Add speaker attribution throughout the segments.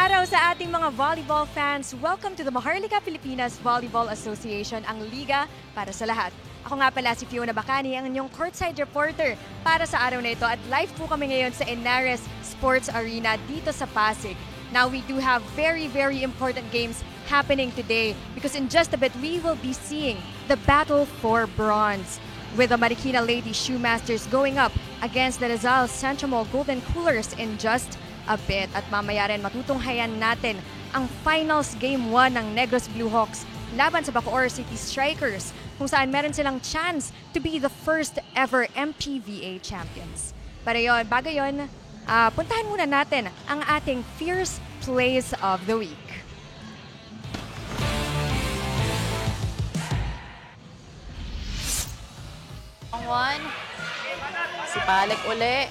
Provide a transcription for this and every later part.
Speaker 1: araw sa ating mga volleyball fans. Welcome to the Maharlika Pilipinas Volleyball Association, ang liga para sa lahat. Ako nga pala si Fiona Bacani, ang inyong courtside reporter para sa araw na ito at live po kami ngayon sa Henares Sports Arena dito sa Pasig. Now we do have very important games happening today because in just a bit we will be seeing the battle for bronze with the Marikina Lady Shoemasters going up against the Rizal Centro Mall Golden Coolers in just a bit. At mamaya rin matutunghayan natin ang finals game 1 ng Negros Blue Hawks laban sa Bacoor City Strikers kung saan meron silang chance to be the first ever MPVA champions. Pero yun, bago yun, puntahan muna natin ang ating Fierce Plays of the Week.
Speaker 2: One. Si Palek uli.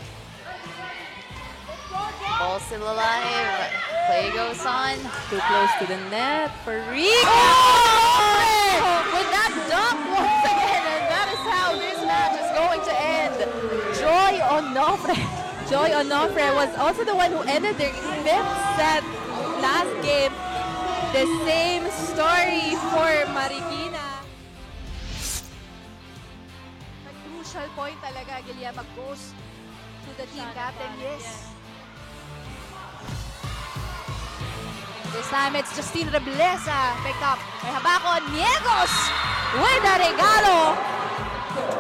Speaker 2: Ball still alive. Play goes on. Too close to the net for Rico. Oh! With that dunk once again, and that is how this match is going to end. Joy Onofre was also the one who ended their fifth set last game. The same story for Marikina. Crucial point talaga, Gilia goes to the team captain, yes. This time it's Justine Reblesa picked up by Habako Niegos with a regalo.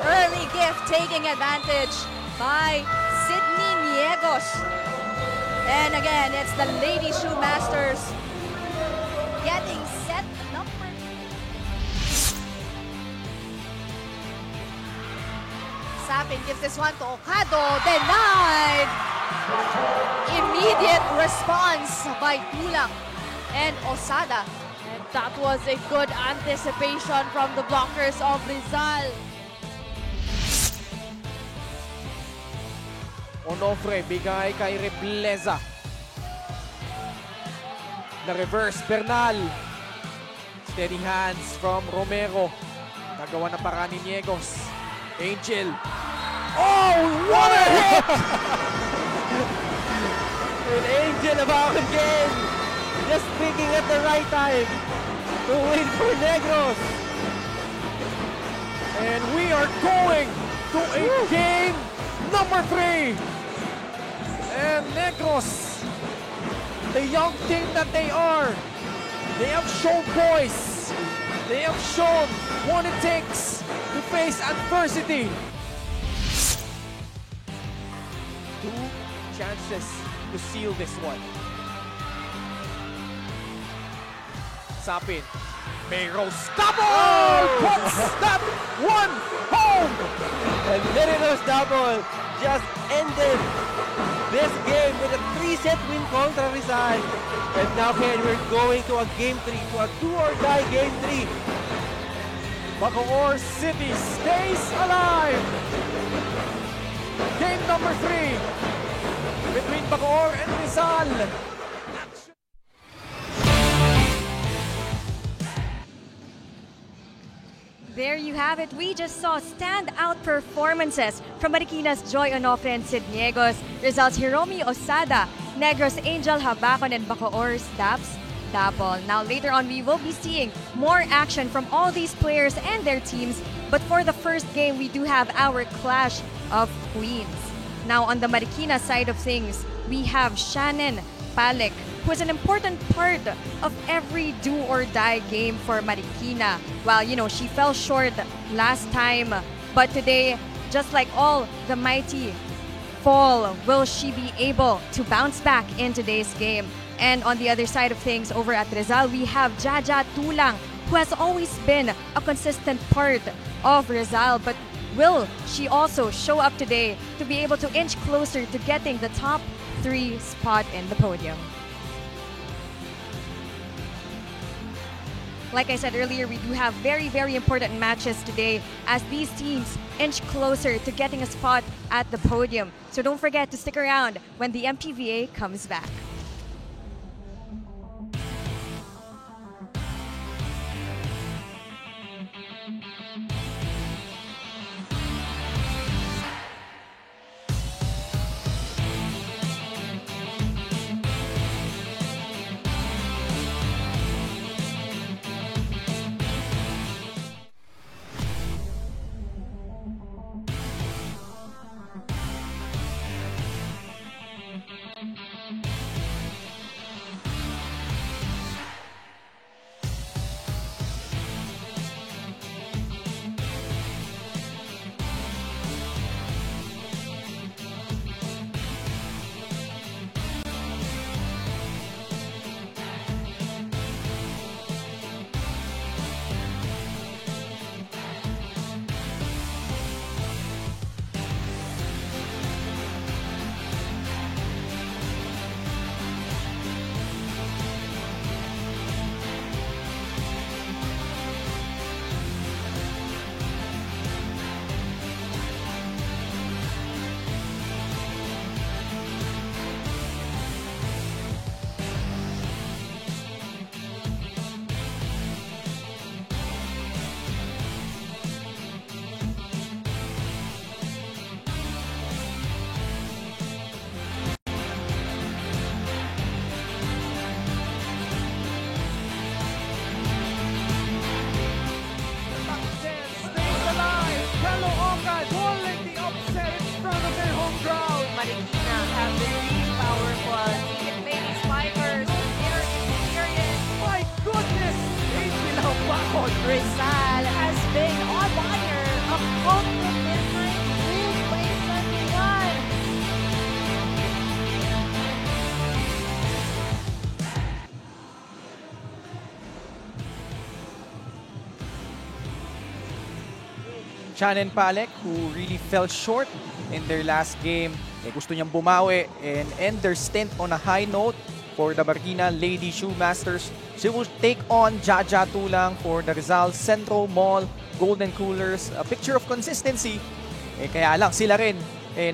Speaker 2: Early gift taking advantage by Sydney Niegos. And again, it's the Lady Shoemasters getting set number. Sapin gives this one to Okado, denied. Immediate response by Tulang and Osada. And that was a good anticipation from the blockers of Rizal.
Speaker 3: Onofre, bigay kay Rebleza. The reverse, Bernal. Steady hands from Romero. Nagawa na para ni Niegos. Angel. Oh, what a hit!
Speaker 4: An Angel about again. Just picking at the right time to wait for Negros.
Speaker 3: And we are going to a game number 3. And Negros, the young team that they are, they have shown poise. They have shown what it takes to face adversity. 2 chances to seal this one. Sapin, Mayros, double! Puts that one home!
Speaker 4: And Merinos double just ended this game with a 3-set win contra Rizal. And now here we're going to a game 3, to a do-or-die game 3.
Speaker 3: Bacoor City stays alive! Game number 3 between Bacoor and Rizal.
Speaker 1: There you have it. We just saw standout performances from Marikina's Joy Onofre and Sid Niegos, Rizal's Hiromi Osada, Negros Angel Habacon, and Bacoor's Daps Dapol. Now later on, we will be seeing more action from all these players and their teams. But for the first game, we do have our clash of queens. Now on the Marikina side of things, we have Shannon Palek, who is an important part of every do-or-die game for Marikina. Well, you know, she fell short last time, but today, just like all the mighty fall, will she be able to bounce back in today's game? And on the other side of things, over at Rizal, we have Jaja Tulang, who has always been a consistent part of Rizal, but will she also show up today to be able to inch closer to getting the top 3 spot in the podium? Like I said earlier, we do have very important matches today as these teams inch closer to getting a spot at the podium. So don't forget to stick around when the MPVA comes back.
Speaker 2: Rizal has been on fire. A compromising move by San Juan.
Speaker 3: Shannon Palek, who really fell short in their last game. Gusto niyang bumawi and end their stint on a high note for the Marikina Lady Shoemasters. She will take on Jaja Tulang for the Rizal Centro Mall Golden Coolers. A picture of consistency. Kaya lang sila rin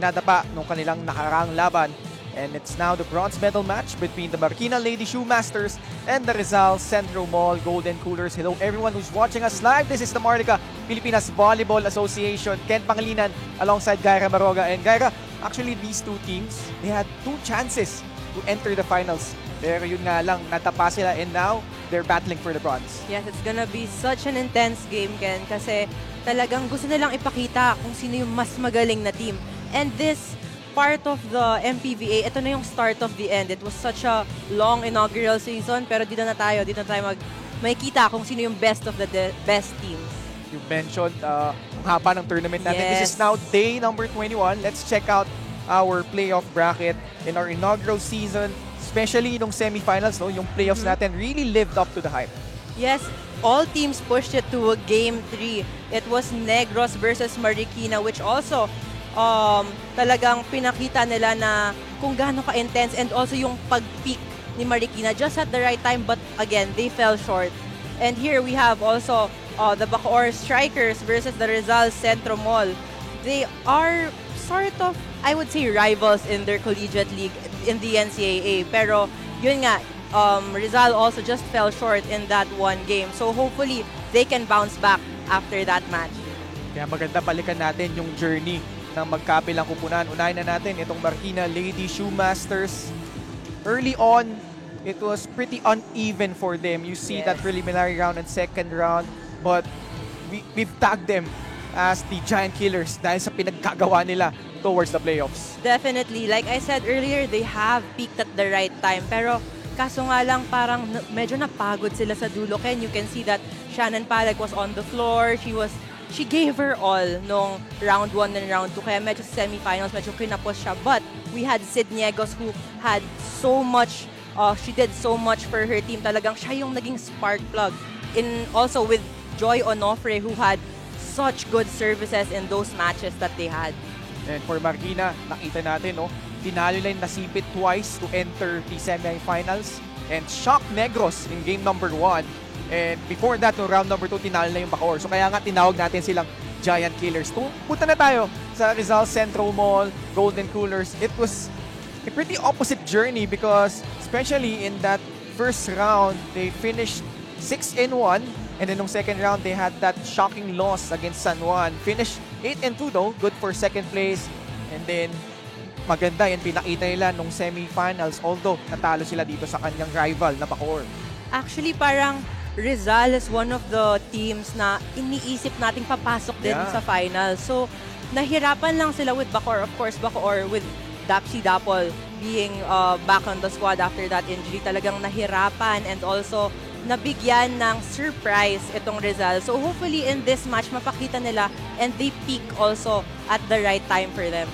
Speaker 3: nadapa nung kanilang nakaraang laban. And it's now the bronze medal match between the Marikina Lady Shoemasters and the Rizal Centro Mall Golden Coolers. Hello everyone who's watching us live. This is the Marlica Pilipinas Volleyball Association. Ken Pangilinan alongside Gaira Maroga. And Gaira, actually these two teams, they had two chances to enter the finals. Pero yun nga lang, natapa sila and now they're battling for the bronze.
Speaker 5: Yes, it's gonna be such an intense game, Ken, kasi talagang gusto nilang ipakita kung sino yung mas magaling na team. And this part of the MPVA, ito na yung start of the end. It was such a long inaugural season, pero dito na tayo makikita kung sino yung best of the best teams.
Speaker 3: You mentioned ang haba ng tournament natin.
Speaker 5: Yes.
Speaker 3: This is now day number 21. Let's check out our playoff bracket in our inaugural season, especially nung semifinals, no? Yung playoffs natin really lived up to the hype.
Speaker 5: Yes, all teams pushed it to a Game 3. It was Negros versus Marikina, which also talagang pinakita nila na kung gaano ka-intense, and also yung pag-peak ni Marikina just at the right time, but again, they fell short. And here we have also the Bacoor Strikers versus the Rizal Centro Mall. They are sort of, I would say, rivals in their collegiate league in the NCAA. Pero yun nga, Rizal also just fell short in that one game. So hopefully, they can bounce back after that match.
Speaker 3: Kaya maganda balikan natin yung journey ng magkapilang kupunan. Unahin na natin itong Marikina Lady Shoemasters. Early on, it was pretty uneven for them. You see that preliminary round and second round, but we've tagged them as the Giant Killers dahil sa pinagkagawa nila towards the playoffs.
Speaker 5: Definitely. Like I said earlier, they have peaked at the right time. Pero kaso nga lang parang medyo napagod sila sa dulo. And you can see that Shannon Palek was on the floor. She gave her all nung round 1 and round 2. Kaya medyo semifinals, medyo kinapos siya. But we had Sid Niegos who had so much, she did so much for her team. Talagang siya yung naging spark plug. Also with Joy Onofre who had such good services in those matches that they had.
Speaker 3: And for Marikina, nakita natin, no? Tinalo nila yung Nasipit twice to enter the semifinals and shock Negros in game number 1. And before that, no, round number 2, tinalo na yung Bacoor. So kaya nga tinawag natin silang Giant Killers. Punta na tayo sa Rizal Centro Mall, Golden Coolers. It was a pretty opposite journey because especially in that first round, they finished 6-1. And then nung second round, they had that shocking loss against San Juan. Finished 8-2 though, good for second place. And then maganda yan pinakita nila nung semifinals, although natalo sila dito sa kanyang rival na Bacoor.
Speaker 5: Actually, parang Rizal is one of the teams na iniisip nating papasok din sa final. So, nahirapan lang sila with Bacoor. Of course, Bacoor with Dapsi Dapol being back on the squad after that injury, talagang nahirapan and also nabigyan ng surprise itong Rizal. So, hopefully in this match, mapakita nila and they peak also at the right time for them.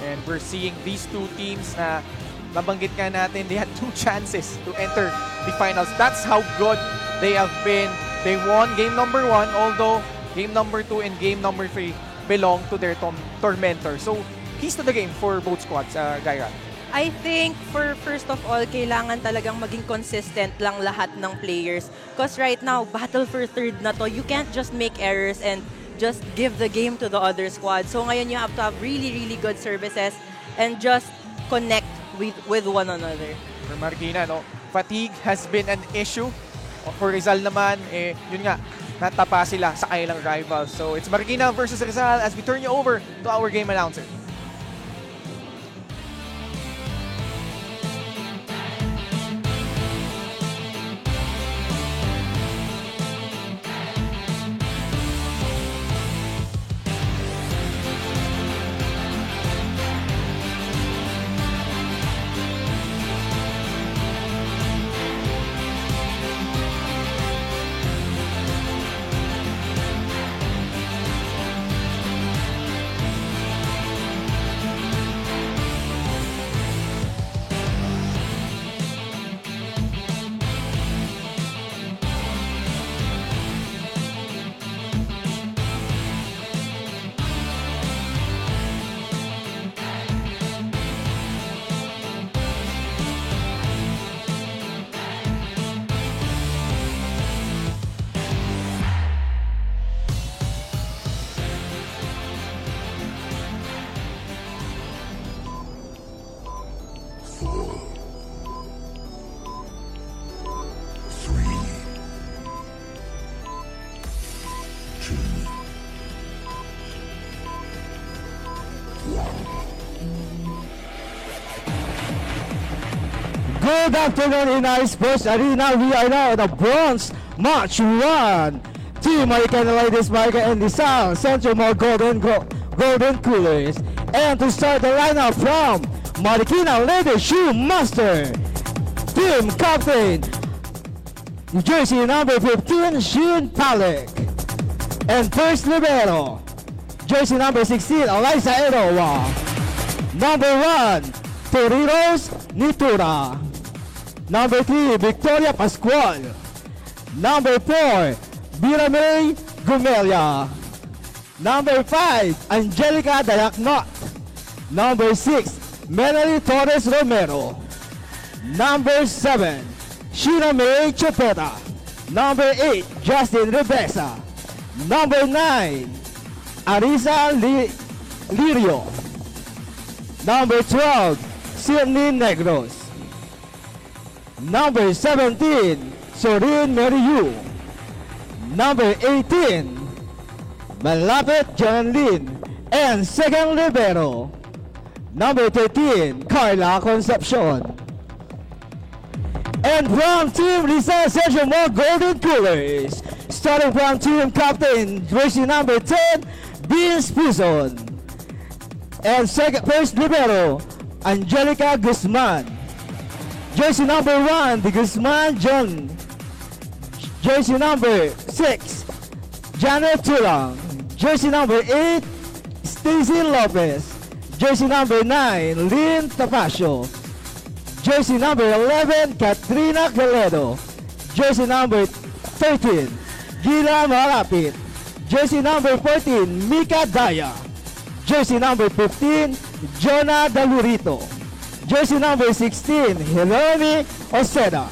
Speaker 3: And we're seeing these two teams na nabanggit nga natin, they had 2 chances to enter the finals. That's how good they have been. They won game number 1, although game number 2 and game number 3 belong to their tormentor. So, keys to the game for both squads, Gaira.
Speaker 5: I think for first of all, kailangan talagang maging consistent lang lahat ng players. Because right now, battle for third na to, you can't just make errors and just give the game to the other squad. So ngayon, you have to have really, really good services and just connect with one another.
Speaker 3: For Marikina, no, fatigue has been an issue. For Rizal naman, yun nga, natapa sila sa kanilang rival. So it's Marikina versus Rizal as we turn you over to our game announcer.
Speaker 6: Good afternoon in our sports arena. We are now at the bronze match 1. Team Marikina Ladies Marika and Nissan Central Mall Golden Coolers. And to start the lineup from Marikina Ladies Shoe Master, Team Captain, jersey number 15, Sheen Palek. And first libero, jersey number 16, Eliza Erowa. Number 1, Toriros Nitura. Number 3, Victoria Pascual. Number 4, Biramay Gumelia. Number 5, Angelica Dayaknot. Number 6, Melanie Torres Romero. Number 7, Sheena May Chopeta. Number 8, Justin Rebesa. Number 9, Arisa Lirio. Number 12, Sidney Negros. Number 17, Sorin Meriyu. Number 18, Malapit Janlin. And second libero, number 13, Carla Concepcion. And from Team Rizal Central Mall Golden Coolers, starting from Team Captain, jersey number 10, Vince Puzon. And first libero, Angelica Guzman. Jersey number 1, the Guzman John. Jersey number 6, Janet Tulang. Jersey number 8, Stacy Lopez. Jersey number 9, Lynn Tapasio. Jersey number 11, Katrina Caledo. Jersey number 13, Gila Malapit. Jersey number 14, Mika Daya. Jersey number 15, Jonah Dalurito. Jersey number 16, Hilomi Oseda.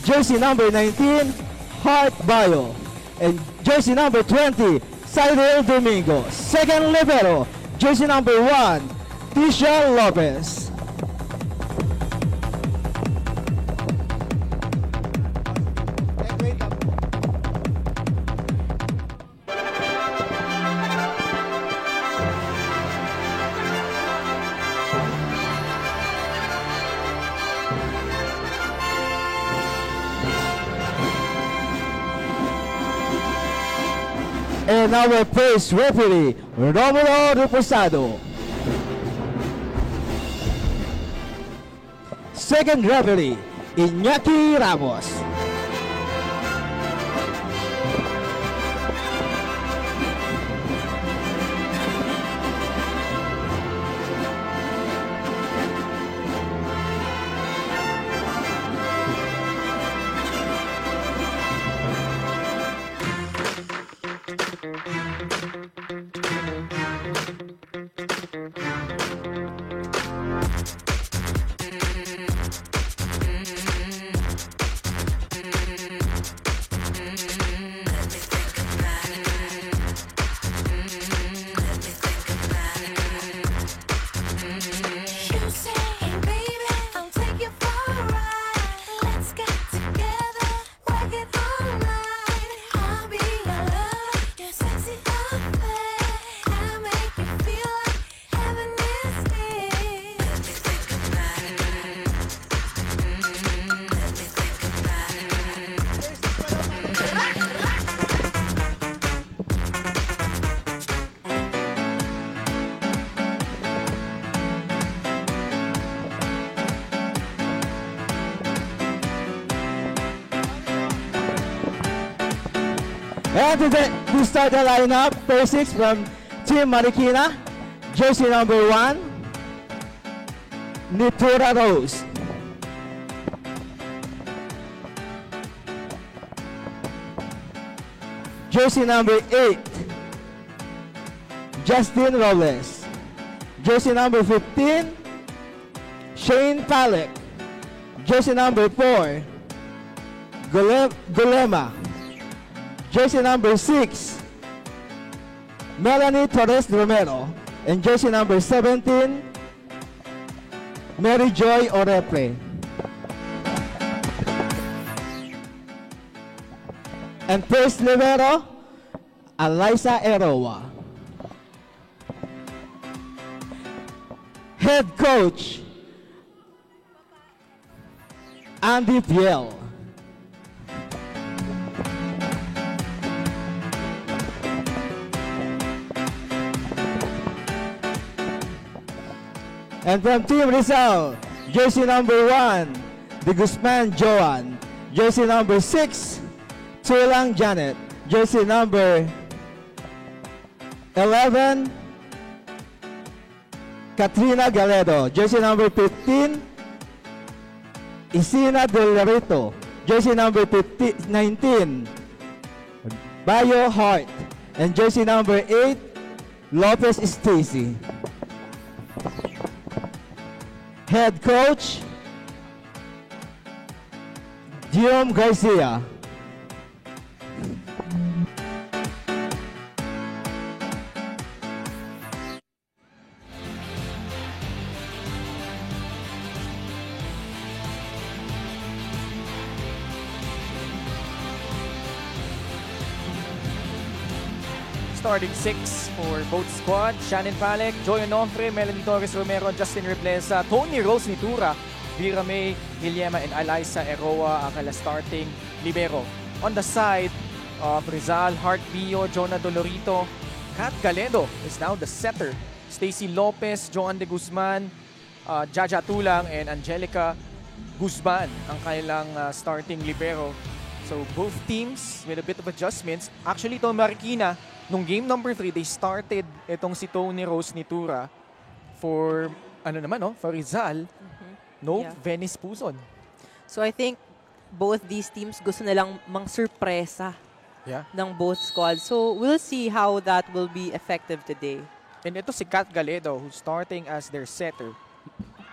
Speaker 6: Jersey number 19, Hart Bayo. And jersey number 20, Cyril Domingo. Second libero, jersey number 1, Tisha Lopez. And our first referee, Romulo Reposado. Second referee, Iñaki Ramos. And to start the lineup, first 6 from Team Marikina, jersey number 1, Nitura Rose. Jersey number 8, Justin Robles. Jersey number 15, Shane Palek. Jersey number 4, Gulema. Jersey number 6, Melanie Torres Romero. And jersey number 17, Mary Joy Orepre. And first libero, Eliza Erowa. Head coach, Andy Piel. And from Team Rizal, jersey number 1, De Guzman Joan. Jersey number 6, Tulang Janet. Jersey number 11, Katrina Galedo. Jersey number 15, Isina Del Larito. Jersey number 19, Bayo Hart. And jersey number 8, Lopez Stacy. Head coach, Guillaume Garcia.
Speaker 3: Starting 6 for both squad, Shannon Palek, Joy Onofre, Melanie Torres Romero, Justin Reblesa, Tony Rose Nitura, Vera May, Guillema, and Alyssa Eroa ang kala starting libero. On the side of Rizal, Hart Bio, Jonah Dolorito, Kat Galedo is now the setter. Stacy Lopez, Joan De Guzman, Jaja Tulang, and Angelica Guzman ang kanilang starting libero. So both teams with a bit of adjustments. Actually, ito Marikina, nung game number 3, they started itong si Tony Rose Nitura for, for Rizal. No,
Speaker 5: Yeah.
Speaker 3: Venice Puzon.
Speaker 5: So I think both these teams gusto nilang mang-surpresa
Speaker 3: Yeah.
Speaker 5: ng both squads. So we'll see how that will be effective today.
Speaker 3: And ito si Kat Galedo, who's starting as their setter.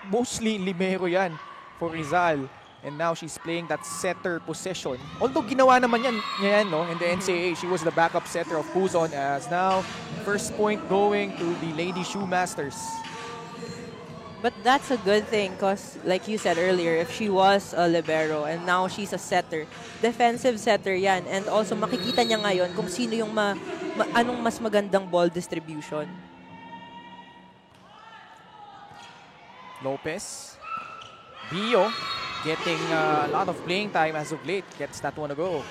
Speaker 3: Mostly libero yan for Rizal. And now she's playing that setter position. Although ginawa naman yan no, in the NCAA, she was the backup setter of Puzon as now first point going to the Lady Shoemasters.
Speaker 5: But that's a good thing because, like you said earlier, if she was a libero and now she's a setter, defensive setter yan. And also makikita niya ngayon kung sino yung anong mas magandang ball distribution.
Speaker 3: Lopez. Bio getting a lot of playing time as of late. Gets that one to go.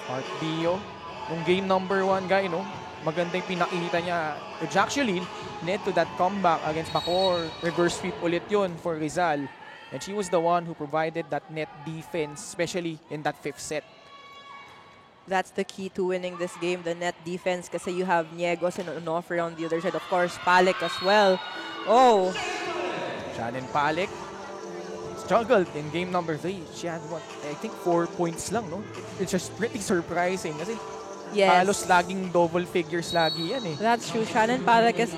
Speaker 3: Art Bio. Nung game number 1 guy, no? Maganda yung pinakita niya. Which actually led to that comeback against Bacoor. Reverse sweep ulit yun for Rizal. And she was the one who provided that net defense, especially in that 5th set.
Speaker 5: That's the key to winning this game, the net defense. Kasi you have Niegos and Onofre on the other side. Of course, Palek as well. Oh,
Speaker 3: Shannon Palek struggled in game number 3. She had, I think 4 points lang, no? It's just pretty surprising kasi
Speaker 5: yes.
Speaker 3: halos laging double figures lagi yan eh.
Speaker 5: That's true. Shannon Palek is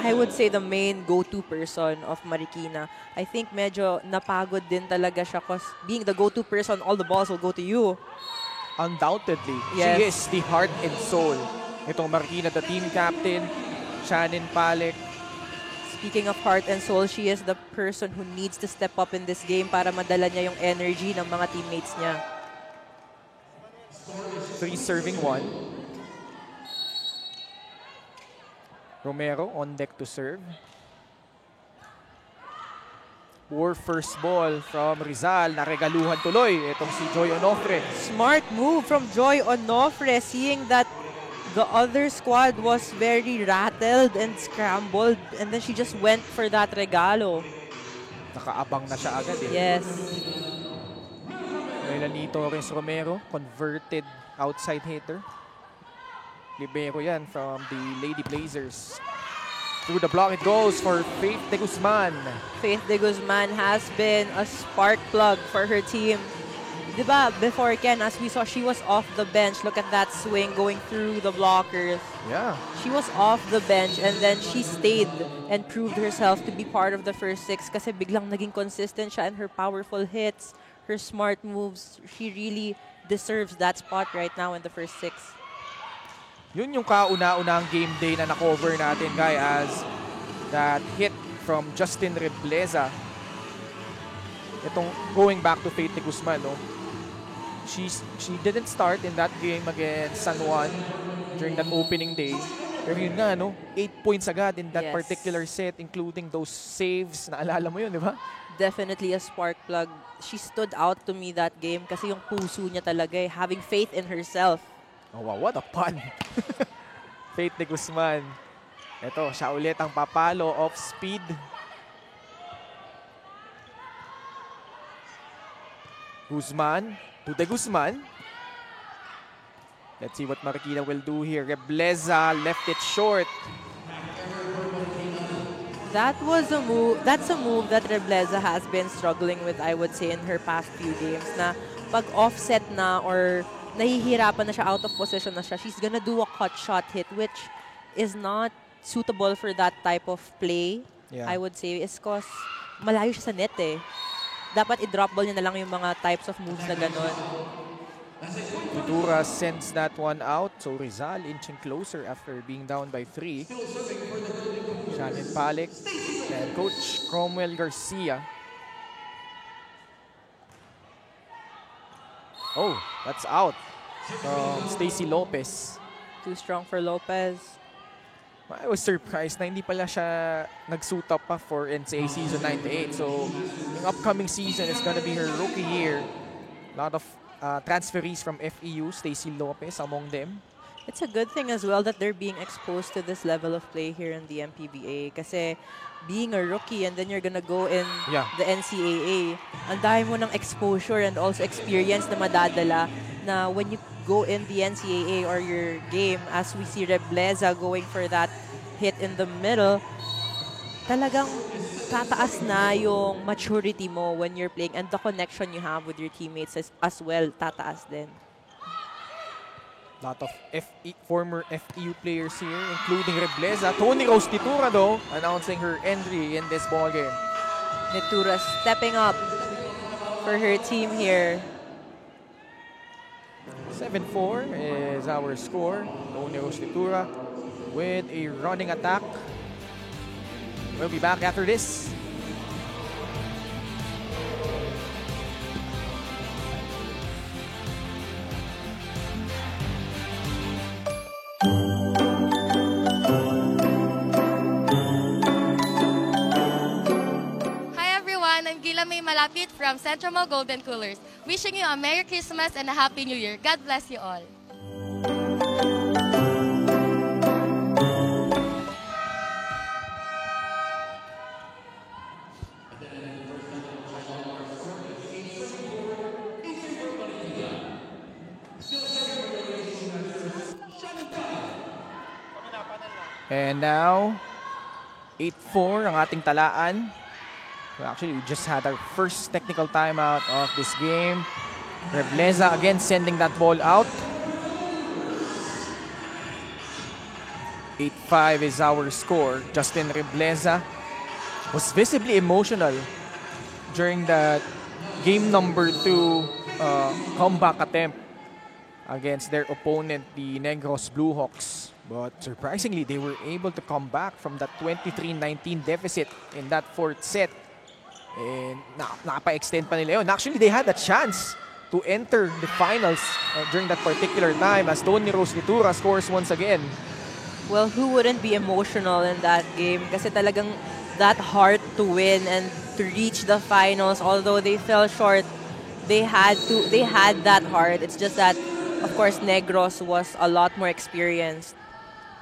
Speaker 5: I would say, the main go-to person of Marikina. I think medyo napagod din talaga siya because being the go-to person, all the balls will go to you.
Speaker 3: Undoubtedly,
Speaker 5: Yes.
Speaker 3: she is the heart and soul. Itong Marikina, the team captain, Shannon Palek.
Speaker 5: Speaking of heart and soul, she is the person who needs to step up in this game para madala niya yung energy ng mga teammates niya.
Speaker 3: 3 serving 1. Romero on deck to serve. Poor first ball from Rizal. Naregaluhan tuloy itong si Joy Onofre.
Speaker 5: Smart move from Joy Onofre, seeing that the other squad was very rattled and scrambled, and then she just went for that regalo.
Speaker 3: Nakaabang na siya agad eh.
Speaker 5: Yes.
Speaker 3: Melanie Torres Romero, converted outside hitter. Libero yan from the Lady Blazers. Through the block it goes for Faith De Guzman.
Speaker 5: Faith De Guzman has been a spark plug for her team. Diba, before Ken, as we saw, she was off the bench. Look at that swing going through the blockers.
Speaker 3: Yeah.
Speaker 5: She was off the bench and then she stayed and proved herself to be part of the first 6 kasi biglang naging consistent siya and her powerful hits, her smart moves. She really deserves that spot right now in the first 6.
Speaker 3: Yun yung kauna-unang game day na na-cover natin, guy, as that hit from Justin Rebleza. Itong going back to Faith De Guzman, no? She didn't start in that game against San Juan during that opening day. Pero yun nga, no? 8 points agad in that
Speaker 5: Yes.
Speaker 3: particular set, including those saves. Naalala mo yun, di ba?
Speaker 5: Definitely a spark plug. She stood out to me that game kasi yung puso niya talaga having faith in herself.
Speaker 3: Oh, wow, what a pun. Faith de Guzman. Ito, siya ulit ang papalo off speed. Guzman to De Guzman. Let's see what Marikina will do here. Rebleza left it short.
Speaker 5: That was a move. That's a move that Rebleza has been struggling with, I would say, in her past few games. Na pag offset na or nahihirapan na siya, out of position na siya, she's gonna do a cut shot hit, which is not suitable for that type of play.
Speaker 3: Yeah.
Speaker 5: I would say, is cause malayo siya sa net eh. Dapat i-drop ball niya na lang yung mga types of moves na ganun.
Speaker 3: Tutura sends that one out. So Rizal inching closer after being down by 3. Shannon Palik and Coach Cromwell Garcia. Oh, that's out from Stacy Lopez.
Speaker 5: Too strong for Lopez.
Speaker 3: I was surprised na hindi pala siya nag-suit up pa for NCAA season 98. So, yung upcoming season is gonna be her rookie year. A lot of transferees from FEU, Stacy Lopez among them.
Speaker 5: It's a good thing as well that they're being exposed to this level of play here in the MPBA. Kasi being a rookie and then you're gonna go in the NCAA, ang dami mo ng exposure and also experience na madadala na when you go in the NCAA or your game, as we see Rebleza going for that hit in the middle, talagang tataas na yung maturity mo when you're playing and the connection you have with your teammates as well, tataas din.
Speaker 3: Lot of former FEU players here, including Rebleza. Tony Rose Titura, though, announcing her entry in this ballgame.
Speaker 5: Nitura stepping up for her team here.
Speaker 3: 7-4 is our score. Tony Rose Titura with a running attack. We'll be back after this.
Speaker 7: I'm Gila May Malapit from Central Mall Golden Coolers. Wishing you a Merry Christmas and a Happy New Year. God bless you all.
Speaker 3: And now, 8-4 ang ating talaan. Well, actually, we just had our first technical timeout of this game. Rebleza again sending that ball out. 8-5 is our score. Justin Rebleza was visibly emotional during that game number 2 comeback attempt against their opponent, the Negros Bluehawks. But surprisingly, they were able to come back from that 23-19 deficit in that 4th set. And napa-extend pa nila yun. Actually, they had a chance to enter the finals during that particular time as Tony Rose Nitura scores once again.
Speaker 5: Well, who wouldn't be emotional in that game? Kasi talagang that heart to win and to reach the finals, although they fell short, they had that heart. It's just that, of course, Negros was a lot more experienced.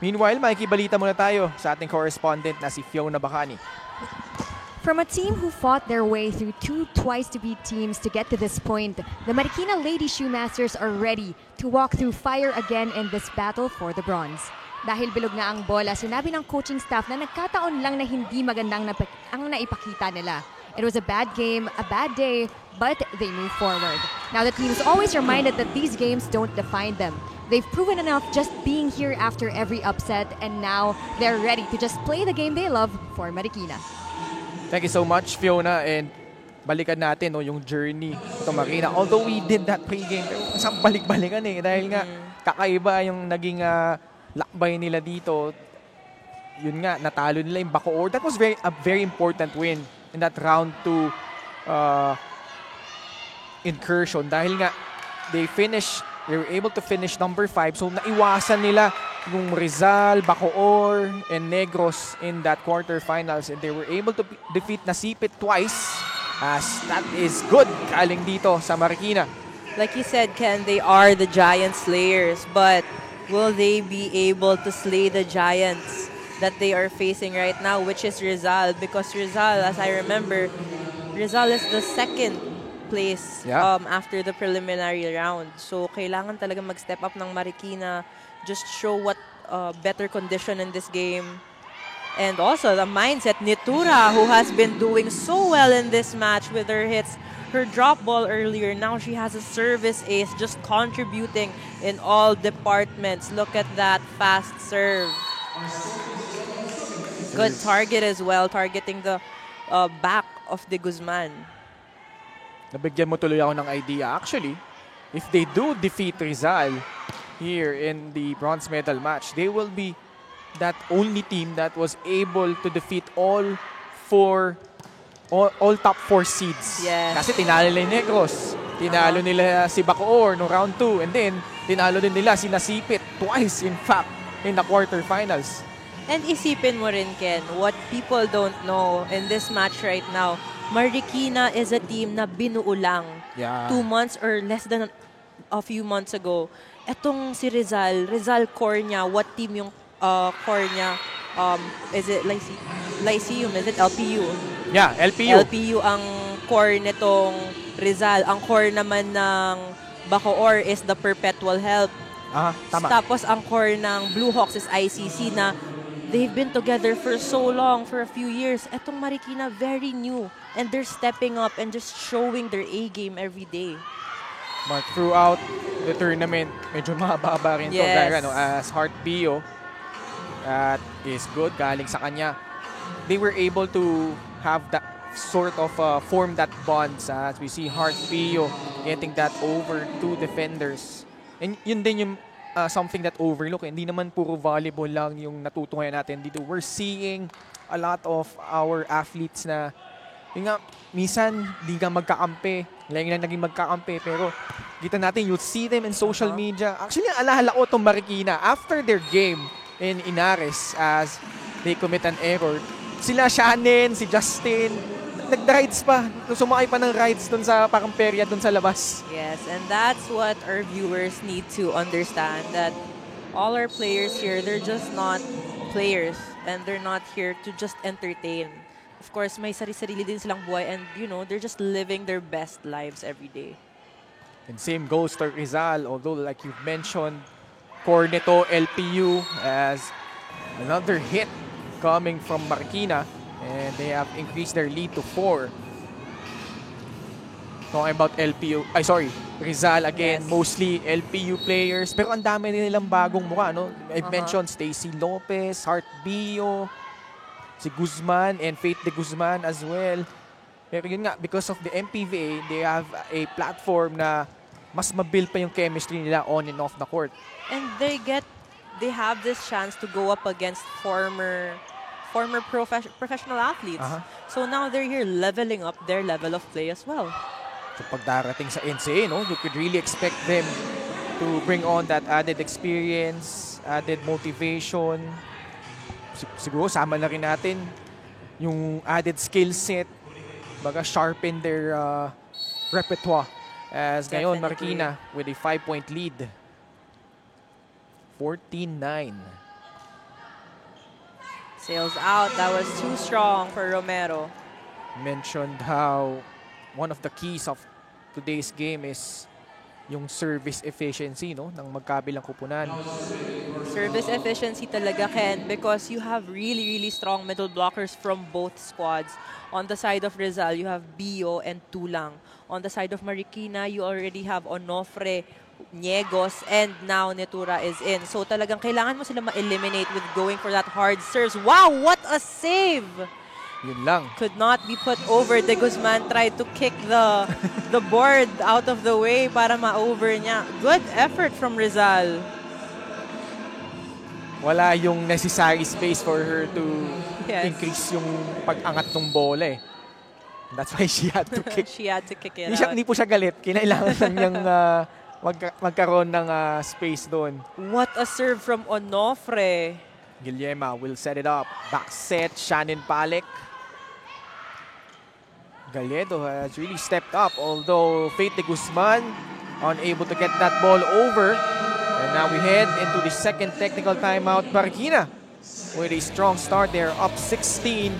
Speaker 3: Meanwhile, makikibalita muna tayo sa ating correspondent na si Fiona Bacani.
Speaker 1: From a team who fought their way through 2 twice-to-beat teams to get to this point, the Marikina Lady Shoemasters are ready to walk through fire again in this battle for the bronze. Dahil bilog na ang bola, sinabi ng coaching staff na nagkataon lang na hindi magandang ang naipakita nila. It was a bad game, a bad day, but they move forward. Now the team is always reminded that these games don't define them. They've proven enough just being here after every upset, and now they're ready to just play the game they love for Marikina.
Speaker 3: Thank you so much, Fiona. And balikan natin yung journey ito Marikina. Although we did that pre-game, pero isang balik-balikan dahil nga kakaiba yung naging lakbay nila dito. Yun nga, natalo nila yung Bacoor. That was a very important win in that round 2 incursion. Dahil nga, they were able to finish number 5. So naiwasan nila yung Rizal, Bacoor, and Negros in that quarterfinals, and they were able to defeat Nasipit twice, as that is good galing dito sa Marikina.
Speaker 5: Like you said, Ken, they are the Giant Slayers, but will they be able to slay the Giants that they are facing right now, which is Rizal? Because Rizal, as I remember, Rizal is the second place after the preliminary round. So, kailangan talaga mag-step up ng Marikina, just show what better condition in this game. And also, the mindset, Nitura, who has been doing so well in this match with her hits, her drop ball earlier. Now she has a service ace, just contributing in all departments. Look at that fast serve. Good target as well, targeting the back of De Guzman.
Speaker 3: Nabigyan mo tuloy ako ng idea. Actually, if they do defeat Rizal here in the bronze medal match, they will be that only team that was able to defeat all top 4 seeds.
Speaker 5: Yes.
Speaker 3: Kasi tinalo nila yung Negros. Tinalo nila si Bacoor no round 2. And then, tinalo din nila si Nasipit twice, in fact, in the quarterfinals.
Speaker 5: And isipin mo rin, Ken, what people don't know in this match right now, Marikina is a team na binuo lang 2 months or less than a few months ago. Etong si Rizal core niya, what team yung core niya? Is it Lyceum? Is it LPU?
Speaker 3: Yeah, LPU.
Speaker 5: LPU ang core nitong Rizal. Ang core naman ng Bacoor is the Perpetual Help.
Speaker 3: Tama.
Speaker 5: Tapos ang core ng Blue Hawks is ICC na they've been together for so long, for a few years. Etong Marikina, very new. And they're stepping up and just showing their A-game every day.
Speaker 3: Mark, throughout the tournament, medyo mababa rin to.
Speaker 5: Yes.
Speaker 3: As Heart Pio, that is good, galing sa kanya. They were able to have that sort of form that bonds as we see Heart Pio getting that over 2 defenders. And yun din yung something that overlook. Hindi naman puro volleyball lang yung natutungayan natin dito. We're seeing a lot of our athletes na yung nga, minsan di ka magkakampi. Lang naging magkakampi. Pero kita natin, you'll see them in social media. Actually, alahala ko itong Marikina. After their game in Inares, as they commit an error, sila Shannon, si Justin, nag-rides pa. Sumakay pa ng rides dun sa parang perya dun sa labas.
Speaker 5: Yes, and that's what our viewers need to understand, that all our players here, they're just not players and they're not here to just entertain. Of course, may sarili-sarili din silang buhay and, you know, they're just living their best lives every day.
Speaker 3: And same goes to Rizal, although like you've mentioned, Corneto, LPU as another hit coming from Marikina, and they have increased their lead to 4. Talking about Rizal again, mostly LPU players, pero ang dami nilang bagong mukha, no? I've mentioned Stacy Lopez, Heart Bio, si Guzman, and Faith de Guzman as well. Pero yun nga, because of the MPVA, they have a platform na mas mabuild pa yung chemistry nila on and off the court.
Speaker 5: And they have this chance to go up against former professional athletes. So now they're here leveling up their level of play as well.
Speaker 3: So pagdarating sa NCAA, no, you could really expect them to bring on that added experience, added motivation. Siguro sama na rin natin yung added skill set, baga sharpen their repertoire. As ngayon, Marikina with a 5-point lead. 14-9.
Speaker 5: Sails out. That was too strong for Romero.
Speaker 3: Mentioned how one of the keys of today's game is yung service efficiency, no, ng magkabilang kupunan.
Speaker 5: Service efficiency talaga, Ken, because you have really, really strong middle blockers from both squads. On the side of Rizal, you have Bio and Tulang. On the side of Marikina, you already have Onofre, Niegos, and now Nitura is in. So talagang kailangan mo sila ma-eliminate with going for that hard serves. Wow, what a save!
Speaker 3: Yun lang.
Speaker 5: Could not be put over. De Guzman tried to kick the board out of the way para ma-over niya. Good effort from Rizal.
Speaker 3: Wala yung necessary space for her to increase yung pag-angat ng bola eh. That's why she had to kick.
Speaker 5: She had to kick it
Speaker 3: Hindi po siya galit. Kinailangan lang niyang magkaroon ng space doon.
Speaker 5: What a serve from Onofre.
Speaker 3: Guillema will set it up. Back set, Shannon Palek. Galedo has really stepped up, although Faith de Guzman unable to get that ball over. And now we head into the second technical timeout. Marikina with a strong start there, up 16-10.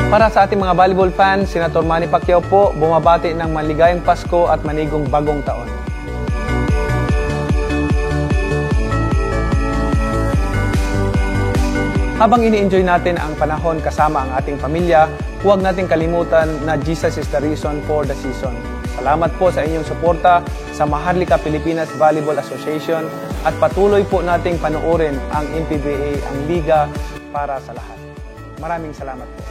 Speaker 8: Para sa ating mga volleyball fans, Senator Manny Pacquiao po bumabati ng maligayang Pasko at manigong bagong taon. Habang ini-enjoy natin ang panahon kasama ang ating pamilya, huwag nating kalimutan na Jesus is the reason for the season. Salamat po sa inyong suporta sa Maharlika Pilipinas Volleyball Association at patuloy po nating panoorin ang MPBA, ang liga para sa lahat. Maraming salamat po.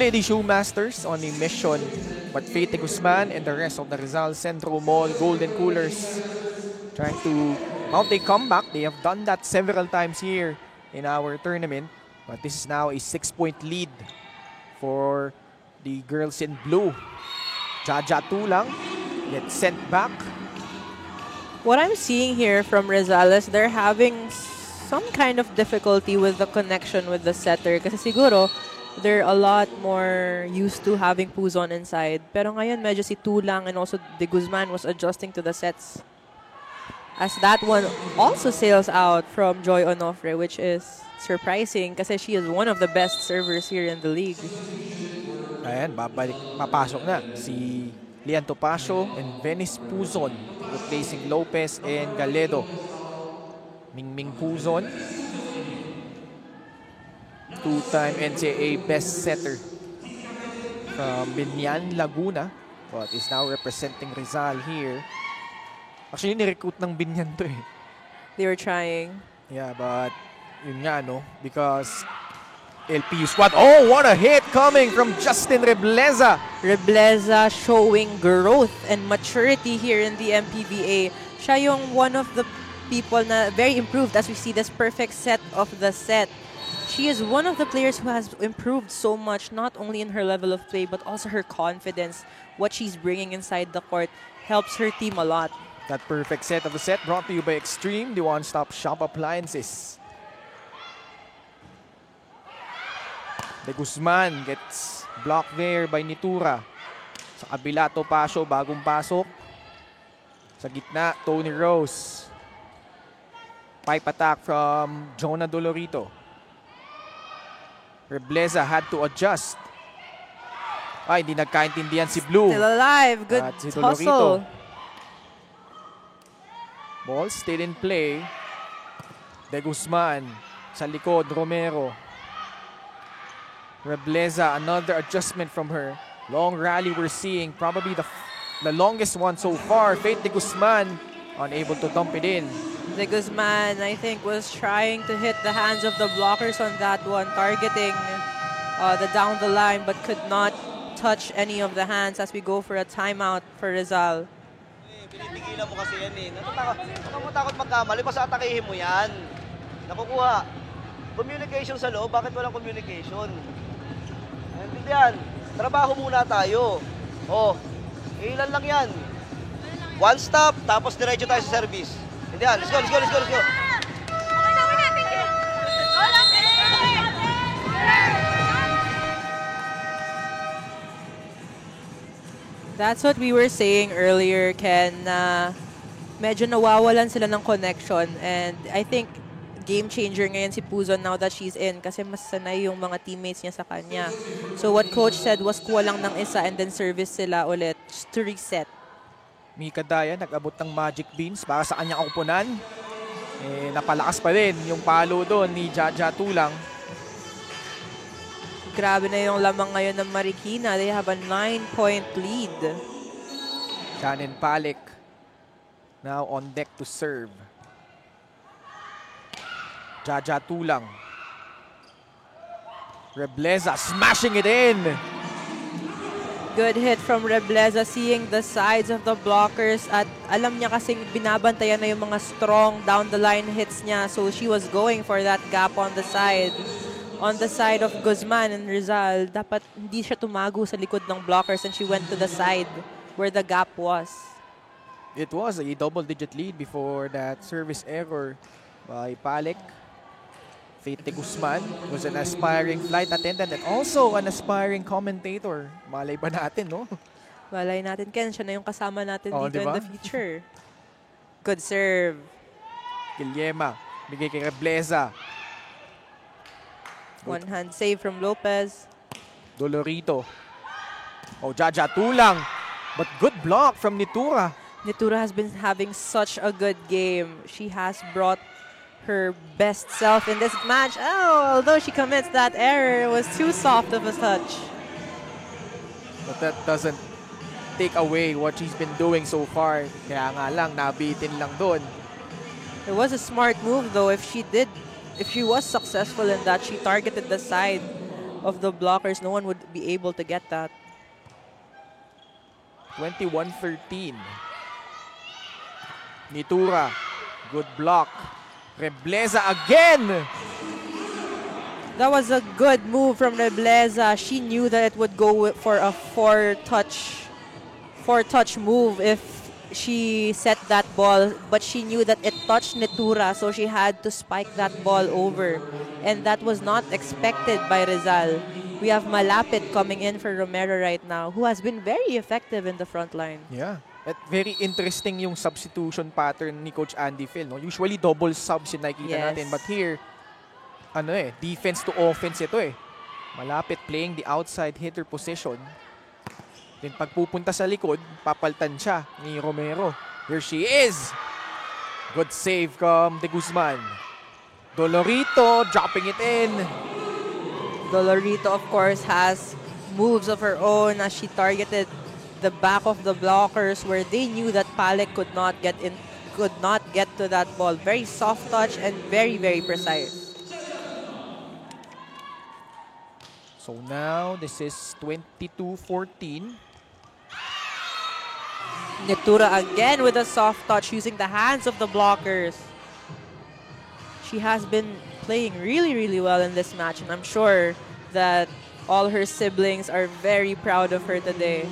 Speaker 3: Lady Shoemasters on a mission, but Faith de Guzman and the rest of the Rizal Centro Mall Golden Coolers trying to mount a comeback. They have done that several times here in our tournament, but this is now a 6-point lead for the girls in blue. Jaja Tulang gets sent back.
Speaker 5: What I'm seeing here from Rizal is they're having some kind of difficulty with the connection with the setter. Kasi siguro, they're a lot more used to having Puzon inside. Pero ngayon, medyo si Tulang and also De Guzman was adjusting to the sets. As that one also sails out from Joy Onofre, which is surprising kasi she is one of the best servers here in the league.
Speaker 3: Ayan, papasok na si Lian Topacio and Venice Puzon replacing Lopez and Galedo. Mingming Puzon, two-time NCAA best setter from Binyan, Laguna, but is now representing Rizal here. Actually, nirecruit ng Binyan to eh.
Speaker 5: They were trying.
Speaker 3: Yeah, but yun nga, no? Because LPU squad. Oh, what a hit coming from Justin Rebleza.
Speaker 5: Rebleza showing growth and maturity here in the MPBA. Siya yung one of the people na very improved as we see this perfect set of the set. She is one of the players who has improved so much, not only in her level of play, but also her confidence. What she's bringing inside the court helps her team a lot.
Speaker 3: That perfect set of the set brought to you by Extreme, the one-stop shop appliances. De Guzman gets blocked there by Nitura. Sa kabila, Topacio, bagong pasok. Sa gitna, Tony Rose. Pipe attack from Jonah Dolorito. Rebleza had to adjust. Ay, hindi nagkaintindihan si Blue.
Speaker 5: Still alive. Good
Speaker 3: at si
Speaker 5: hustle.
Speaker 3: Ball still in play. De Guzman sa likod, Romero. Rebleza, another adjustment from her. Long rally we're seeing. Probably the longest one so far. Faith de Guzman unable to dump it in.
Speaker 5: De Guzman, I think, was trying to hit the hands of the blockers on that one, targeting the down the line, but could not touch any of the hands as we go for a timeout for Rizal.
Speaker 9: Pinipigilan mo kasi yan eh. Natatakot magkamali, basta atakihin mo yan. Nakukuha. Communication sa loob, bakit walang communication? Hindi yan. Trabaho muna tayo. Oh, ilan lang yan. One stop, tapos diretso tayo sa service. Hindi yan. Let's go, let's go, let's go, let's go.
Speaker 5: That's what we were saying earlier, Ken, medyo nawawalan sila ng connection. And I think game changer ngayon si Puzon now that she's in kasi mas sanay yung mga teammates niya sa kanya. So what coach said was kuha lang ng isa and then service sila ulit to reset.
Speaker 3: Mika Daya nag-abot ng magic beans para sa kanyang kupunan. Napalakas pa rin yung palo doon ni Jaja Tulang.
Speaker 5: Grabe na yung lamang ngayon ng Marikina. They have a 9-point lead.
Speaker 3: Shannon Palek now on deck to serve. Jaja Tulang. Rebleza smashing it in.
Speaker 5: Good hit from Rebleza, seeing the sides of the blockers at alam niya kasing binabantayan na yung mga strong down the line hits niya, so she was going for that gap on the side. On the side of Guzman and Rizal, dapat hindi siya tumago sa likod ng blockers and she went to the side where the gap was.
Speaker 3: It was a double-digit lead before that service error by Palek. Faith de Guzman was an aspiring flight attendant and also an aspiring commentator. Malay ba natin, no?
Speaker 5: Malay natin, Ken. Siya na yung kasama natin dito
Speaker 3: diba?
Speaker 5: in the future. Good serve.
Speaker 3: Guillema, bigay kay Rebleza.
Speaker 5: One hand save from Lopez.
Speaker 3: Dolorito. Oh, Jaja tulang. But good block from Nitura.
Speaker 5: Nitura has been having such a good game. She has brought her best self in this match. Oh, although she commits that error, it was too soft of a touch.
Speaker 3: But that doesn't take away what she's been doing so far. Kaya nga lang, nabitin lang doon.
Speaker 5: It was a smart move though. If she was successful in that, she targeted the side of the blockers. No one would be able to get that.
Speaker 3: 21-13. Nitura, good block. Rebleza again!
Speaker 5: That was a good move from Rebleza. She knew that it would go for a four-touch move if she set that ball, but she knew that it touched Nitura, so she had to spike that ball over. And that was not expected by Rizal. We have Malapit coming in for Romero right now, who has been very effective in the front line.
Speaker 3: Yeah. At very interesting yung substitution pattern ni Coach Andy Phil. No? Usually double subs yung nakikita natin. But here, defense to offense ito eh. Malapit playing the outside hitter position. Then pagpupunta sa likod, papaltan siya ni Romero. Here she is. Good save from De Guzman. Dolorito dropping it in.
Speaker 5: Dolorito, of course, has moves of her own as she targeted the back of the blockers where they knew that Palek could not get to that ball. Very soft touch and very, very precise.
Speaker 3: So now this is 22-14.
Speaker 5: Nitura again with a soft touch using the hands of the blockers. She has been playing really, really well in this match, and I'm sure that all her siblings are very proud of her today.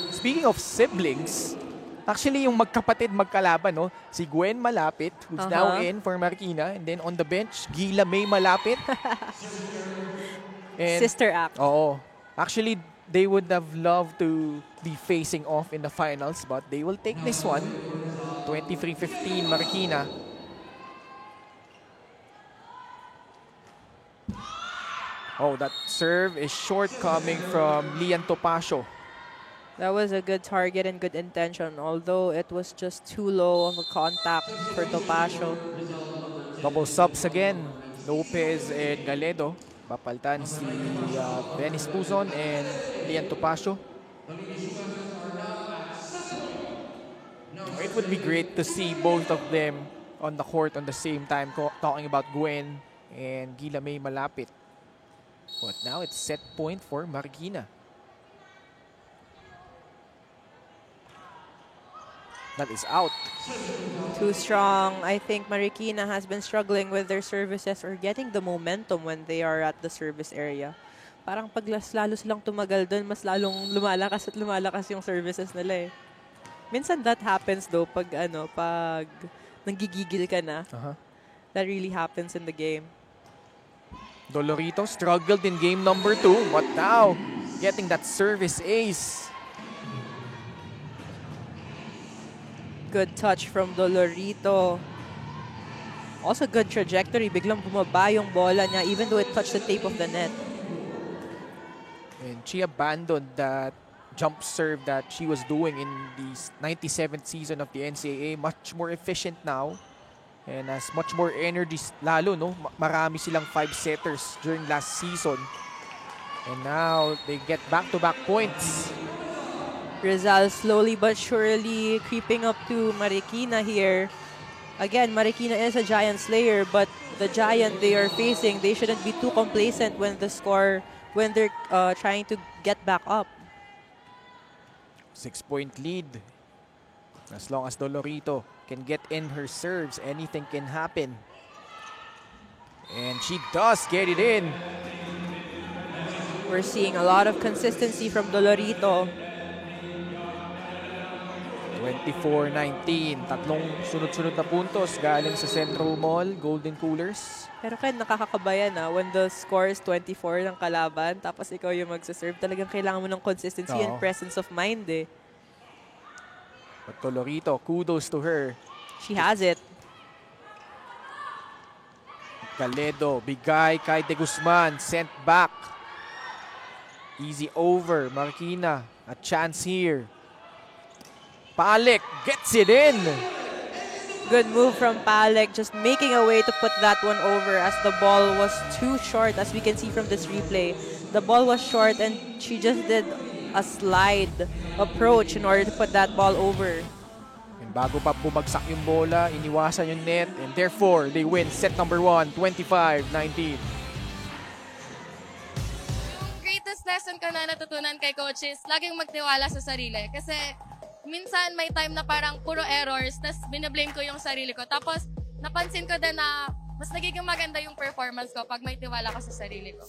Speaker 3: Speaking of siblings, actually yung magkapatid magkalaban, no? Si Gwen Malapit, who's now in for Marikina, and then on the bench, Gila May Malapit. And,
Speaker 5: sister act.
Speaker 3: Oo. Actually, they would have loved to be facing off in the finals, but they will take this one. 23-15 Marikina. Oh, that serve is short coming from Lian Topacio.
Speaker 5: That was a good target and good intention, although it was just too low of a contact for Topacio.
Speaker 3: Double subs again. Lopez and Galedo. Papaltan si Dennis Puzon and Lian Topacio. It would be great to see both of them on the court on the same time, talking about Gwen and Gila May Malapit. But now it's set point for Marikina. That is out.
Speaker 5: Too strong. I think Marikina has been struggling with their services or getting the momentum when they are at the service area. Parang pag lalo silang tumagal doon, mas lalong lumalakas at lumalakas yung services nila eh. Minsan that happens though pag nanggigigil ka na. That really happens in the game.
Speaker 3: Dolorito struggled in game number 2, but now getting that service ace.
Speaker 5: Good touch from Dolorito. Also good trajectory. Biglang bumaba yung bola niya even though it touched the tape of the net.
Speaker 3: And she abandoned that jump serve that she was doing in the 97th season of the NCAA. Much more efficient now. And has much more energy, lalo, no? Marami silang 5-setters during last season. And now, they get back-to-back points.
Speaker 5: Rizal slowly but surely creeping up to Marikina here. Again, Marikina is a giant slayer, but the giant they are facing, they shouldn't be too complacent when they're trying to get back up.
Speaker 3: 6-point lead. As long as Dolorito can get in her serves, anything can happen. And she does get it in.
Speaker 5: We're seeing a lot of consistency from Dolorito.
Speaker 3: 24-19. Tatlong sunod-sunod na puntos galing sa Central Mall Golden Coolers.
Speaker 5: Pero kaya nakakakabayan when the score is 24 ng kalaban, tapos ikaw yung magsaserve, talagang kailangan mo ng consistency and presence of mind eh.
Speaker 3: But Dolorito, kudos to her.
Speaker 5: She has it.
Speaker 3: Galedo, bigay kay De Guzman, sent back. Easy over, Marikina, a chance here. Palek gets it in.
Speaker 5: Good move from Palek, just making a way to put that one over as the ball was too short, as we can see from this replay. The ball was short and she just did a slide approach in order to put that ball over.
Speaker 3: And bago pa bumagsak yung bola, iniwasan yung net, and therefore they win set number 1, 25-19.
Speaker 7: Yung greatest lesson ko na natutunan kay coach is laging magtiwala sa sarili. Kasi minsan may time na parang puro errors, tas binablame ko yung sarili ko. Tapos napansin ko din na mas nagiging maganda yung performance ko pag may tiwala ko sa sarili ko.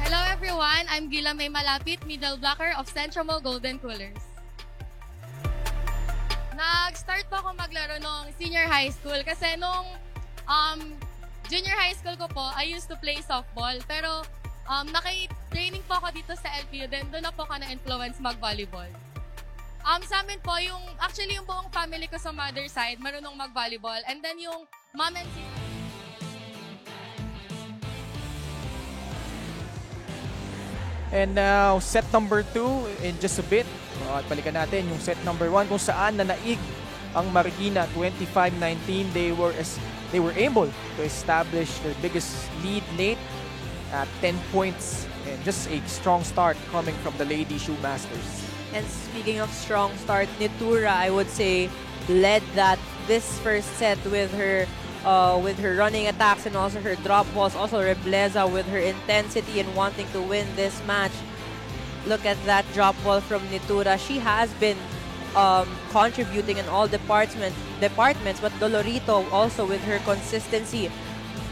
Speaker 7: Hello everyone, I'm Gila May Malapit, middle blocker of Central Mall Golden Coolers. Nag-start po ako maglaro nung senior high school kasi nung junior high school ko po, I used to play softball. Pero naki-training po ako dito sa LPU, then doon na po ako na-influence mag-volleyball. Sa amin po, actually yung buong family ko sa mother side, marunong mag-volleyball. And then yung mom and sister.
Speaker 3: And now, set number 2 in just a bit. At balikan natin yung set number 1 kung saan nanaig ang Marikina 25-19. They were able to establish their biggest lead late at 10 points. And just a strong start coming from the Lady Shoemasters.
Speaker 5: And speaking of strong start, Nitura, I would say, led this first set with her running attacks and also her drop balls. Also Rebleza with her intensity and wanting to win this match. Look at that drop ball from Nitura. She has been contributing in all departments, but Dolorito also with her consistency.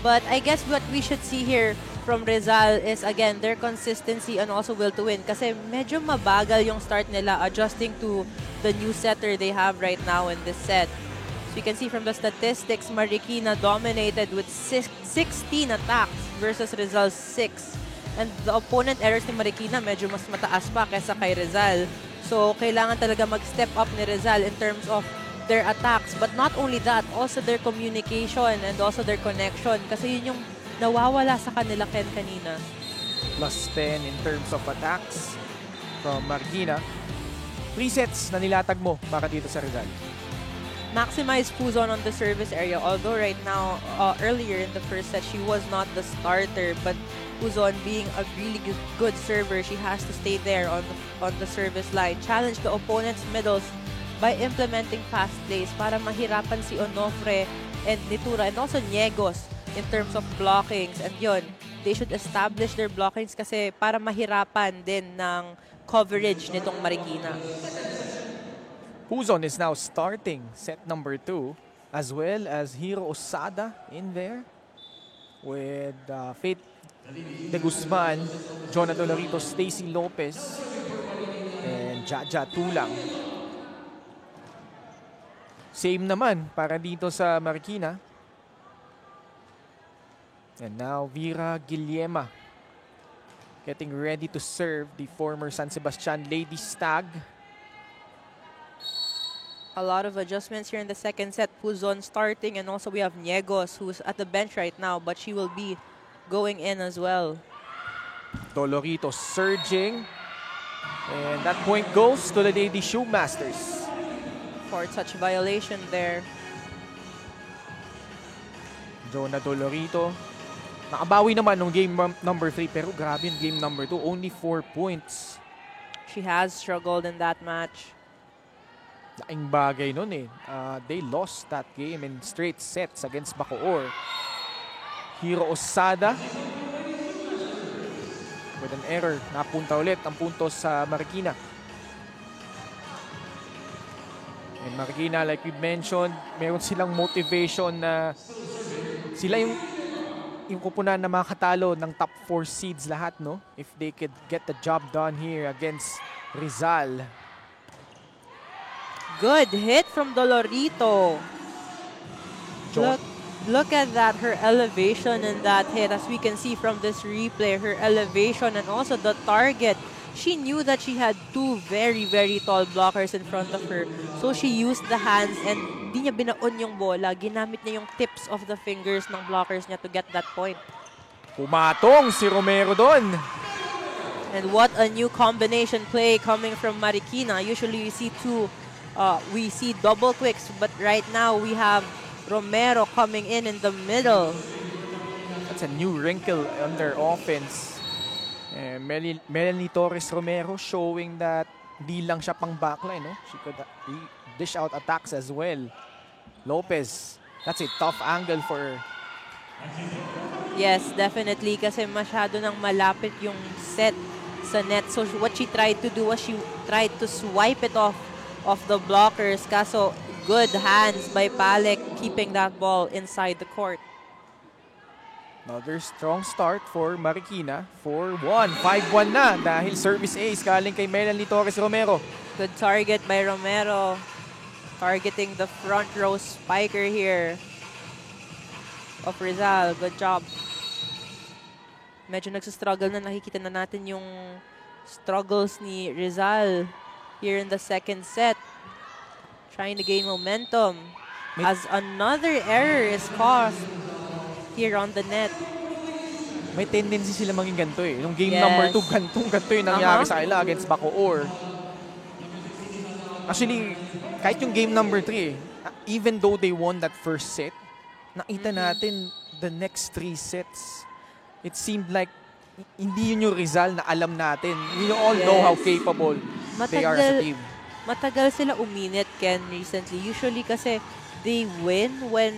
Speaker 5: But I guess what we should see here from Rizal is, again, their consistency and also will to win. Kasi medyo mabagal yung start nila adjusting to the new setter they have right now in this set. So you can see from the statistics, Marikina dominated with 16 attacks versus Rizal's 6. And the opponent errors ni Marikina medyo mas mataas pa kaysa kay Rizal. So kailangan talaga mag-step up ni Rizal in terms of their attacks. But not only that, also their communication and also their connection. Kasi yun yung nawawala sa kanila kanina.
Speaker 3: Plus 10 in terms of attacks from Marikina. 3 sets na nilatag mo para dito sa Rizal.
Speaker 5: Maximize Puzon on the service area. Although right now, earlier in the first set, she was not the starter. But Puzon, being a really good server, she has to stay there on the service line. Challenge the opponent's middles by implementing fast plays para mahirapan si Onofre and Nitura and also Niegos in terms of blockings. And yun, they should establish their blockings kasi para mahirapan din ng coverage nitong Marikina.
Speaker 3: Puzon is now starting set number 2, as well as Hiro Osada in there with Faith De Guzman, Jonah Dolorito, Stacy Lopez, and Jaja Tulang. Same naman para dito sa Marikina. And now Vera Guillema getting ready to serve the former San Sebastian Lady Stag.
Speaker 5: A lot of adjustments here in the second set. Puzon starting, and also we have Niegos, who's at the bench right now, but she will be going in as well.
Speaker 3: Dolorito surging. And that point goes to the Lady Shoemasters.
Speaker 5: For such violation there.
Speaker 3: Jonah Dolorito. Nakabawi naman nung game number 3, pero grabe yung game number 2. Only 4 points
Speaker 5: She has struggled in that match.
Speaker 3: Laking bagay nun eh. They lost that game in straight sets against Bacoor. Hiro Osada with an error. Napunta ulit ang puntos sa Marikina. And Marikina, like we mentioned, meron silang motivation na sila yung kupunan na makatalo ng top 4 seeds lahat, no? If they could get the job done here against Rizal.
Speaker 5: Good hit from Dolorito. Look at that, her elevation in that hit. As we can see from this replay, her elevation and also the target. She knew that she had two very, very tall blockers in front of her. So she used the hands and di niya binaon yung bola. Ginamit niya yung tips of the fingers ng blockers niya to get that point.
Speaker 3: Pumatong si Romero doon.
Speaker 5: And what a new combination play coming from Marikina. Usually we see double quicks, but right now we have Romero coming in the middle.
Speaker 3: That's a new wrinkle on their offense. Melanie Torres Romero showing that di lang siya pang backline, no? She could dish out attacks as well. Lopez, that's a tough angle for her.
Speaker 5: Yes, definitely, kasi masyado nang malapit yung set sa net. So what she tried to do was she tried to swipe it off of the blockers. Kaso good hands by Palek keeping that ball inside the court.
Speaker 3: Another strong start for Marikina. 4-1. 5-1 na dahil service ace galing kay Melanie Torres Romero.
Speaker 5: Good target by Romero. Targeting the front row spiker here of Rizal. Good job. Medyo nagsastruggle na. Nakikita na natin yung struggles ni Rizal here in the second set. Trying to gain momentum as another error is caused here on the net.
Speaker 3: May tendency sila maging ganito eh. Nung game number 2, ganito yung nangyari sa kanila against Bacoor. Actually, kahit yung game number 3 even though they won that first set, nakita natin the next 3 sets. It seemed like hindi yun yung Rizal na alam natin. We all know how capable they are as a team.
Speaker 5: Matagal sila uminit, Ken, recently. Usually kasi they win when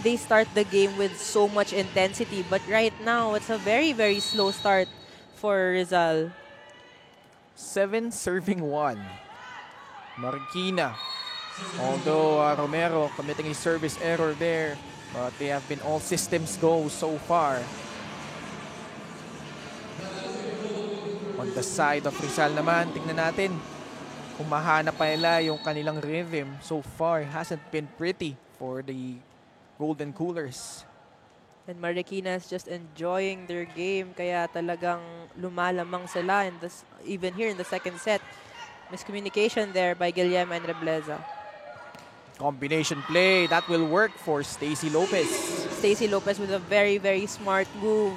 Speaker 5: they start the game with so much intensity. But right now, it's a very, very slow start for Rizal.
Speaker 3: 7 serving 1. Marikina. Although Romero committing a service error there, but they have been all systems go so far. On the side of Rizal naman, tingnan natin kung mahanap pa nila yung kanilang rhythm. So far, hasn't been pretty for the Golden Coolers.
Speaker 5: And Marikina is just enjoying their game, kaya talagang lumalamang sila even here in the second set. Miscommunication there by Guillem and Rebleza.
Speaker 3: Combination play, that will work for Stacy Lopez.
Speaker 5: Stacy Lopez with a very, very smart move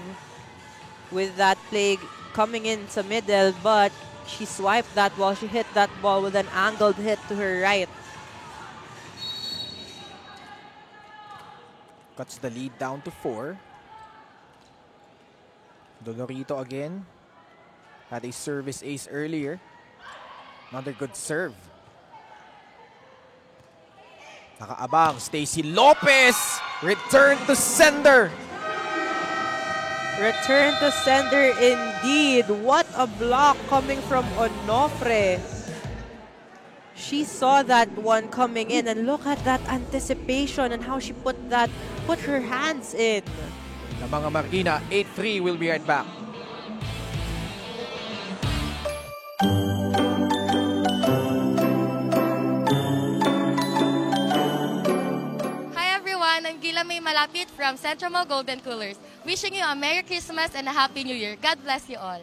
Speaker 5: with that play coming in sa middle, but she swiped that ball. She hit that ball with an angled hit to her right.
Speaker 3: Cuts the lead down to 4. Dolorito again. Had a service ace earlier. Another good serve. Nakaabang, Stacy Lopez! Return to sender!
Speaker 5: Return to sender indeed. What a block coming from Onofre. She saw that one coming in, and look at that anticipation and how she put her hands in.
Speaker 3: Na mga Marikina, 8-3, will be right back.
Speaker 7: Hi everyone, I'm Gila May Malapit from Central Mall Golden Coolers. Wishing you a Merry Christmas and a Happy New Year. God bless you all.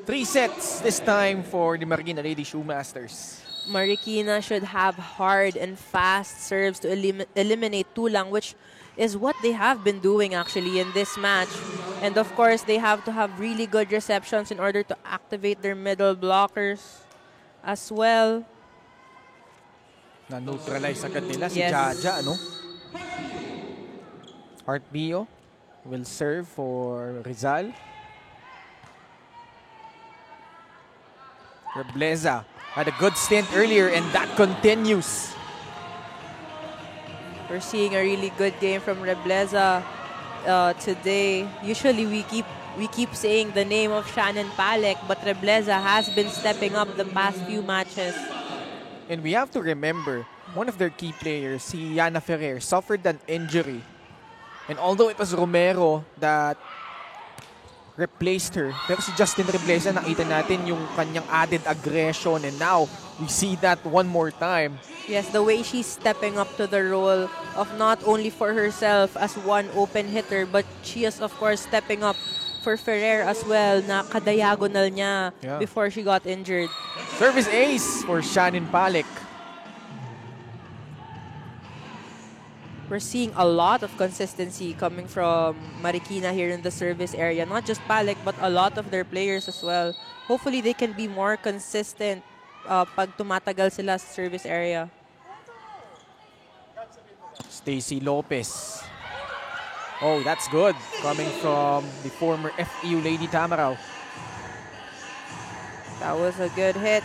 Speaker 3: Three sets this time for the Marikina Lady Shoemasters.
Speaker 5: Marikina should have hard and fast serves to eliminate Tulang, which is what they have been doing actually in this match. And of course, they have to have really good receptions in order to activate their middle blockers as well.
Speaker 3: Na-neutralize agad nila si
Speaker 5: Yes.
Speaker 3: Jaja, ano? Art Bio will serve for Rizal. Rebleza had a good stint earlier and that continues.
Speaker 5: We're seeing a really good game from Rebleza today. Usually we keep saying the name of Shannon Palek, but Rebleza has been stepping up the past few matches.
Speaker 3: And we have to remember, one of their key players, si Yana Ferrer, suffered an injury. And although it was Romero that replaced her, pero si Justin Rebleza, nakita natin yung kanyang added aggression, and now we see that one more time.
Speaker 5: Yes, the way she's stepping up to the role of not only for herself as one open hitter, but she is of course stepping up for Ferrer as well, na kadiagonal niya before she got injured.
Speaker 3: Service ace for Shannon Palek.
Speaker 5: We're seeing a lot of consistency coming from Marikina here in the service area. Not just Palek, but a lot of their players as well. Hopefully, they can be more consistent pag tumatagal sila sa service area.
Speaker 3: Stacy Lopez. Oh, that's good. Coming from the former FEU Lady Tamaraw.
Speaker 5: That was a good hit.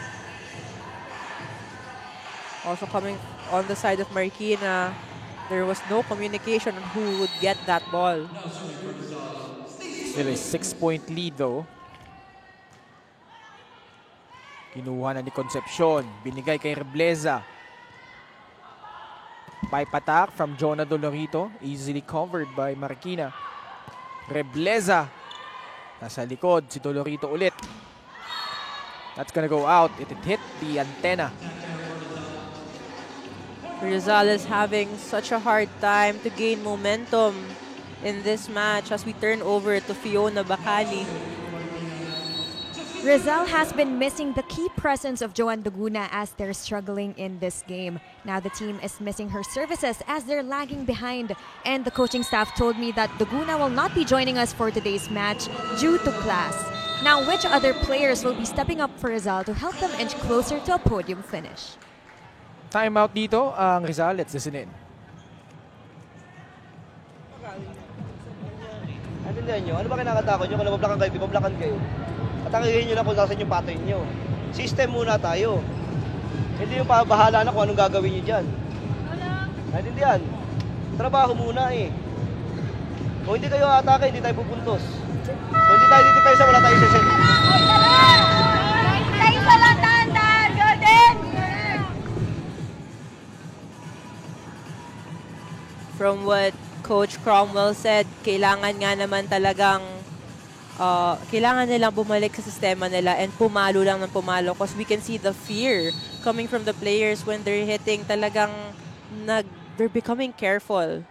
Speaker 5: Also coming on the side of Marikina, there was no communication on who would get that ball.
Speaker 3: Still a 6-point lead though. Kinuha na ni Concepcion. Binigay kay Rebleza. Pipe attack from Jonah Dolorito. Easily covered by Marikina. Rebleza. Nasa likod si Dolorito ulit. That's gonna go out. It hit the antenna.
Speaker 5: Rizal is having such a hard time to gain momentum in this match as we turn over to Fiona Bacali.
Speaker 1: Rizal has been missing the key presence of Joan Duguna as they're struggling in this game. Now the team is missing her services as they're lagging behind. And the coaching staff told me that Duguna will not be joining us for today's match due to class. Now, which other players will be stepping up for Rizal to help them inch closer to a podium finish?
Speaker 3: Timeout dito ang Rizal. Let's listen in.
Speaker 9: Naintindihan nyo? Ano ba kinakatakot nyo? Kung nabablakan kayo, di bablakan kayo. Atakihin nyo lang kung saan yung pattern nyo. System muna tayo. Hindi yung bahala na kung anong gagawin nyo dyan. Naintindihan? Trabaho muna eh. Kung hindi kayo atake, hindi tayo pupuntos. Kung hindi tayo dito sa wala tayo sa set.
Speaker 1: Tayo pala tandaan, Golden!
Speaker 5: From what Coach Cromwell said, kailangan nga naman talagang kailangan nilang bumalik sa sistema nila and pumalo lang ng pumalo because we can see the fear coming from the players when they're hitting. Talagang they're becoming careful.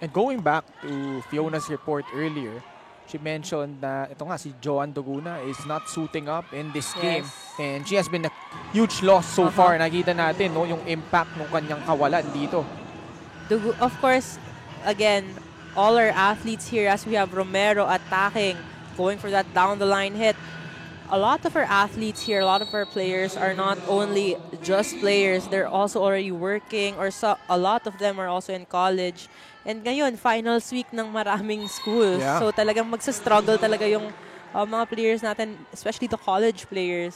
Speaker 3: And going back to Fiona's report earlier, she mentioned na ito nga si Joan Duguna is not suiting up in this game. And she has been a huge loss so far. Nakita natin no, yung impact ng kanyang kawalan dito.
Speaker 5: Of course, again, all our athletes here, as we have Romero attacking, going for that down-the-line hit. A lot of our athletes here, a lot of our players are not only just players, they're also already working, or a lot of them are also in college. And ngayon, finals week ng maraming schools.
Speaker 3: Yeah.
Speaker 5: So talagang magsa-struggle talaga yung mga players natin, especially the college players,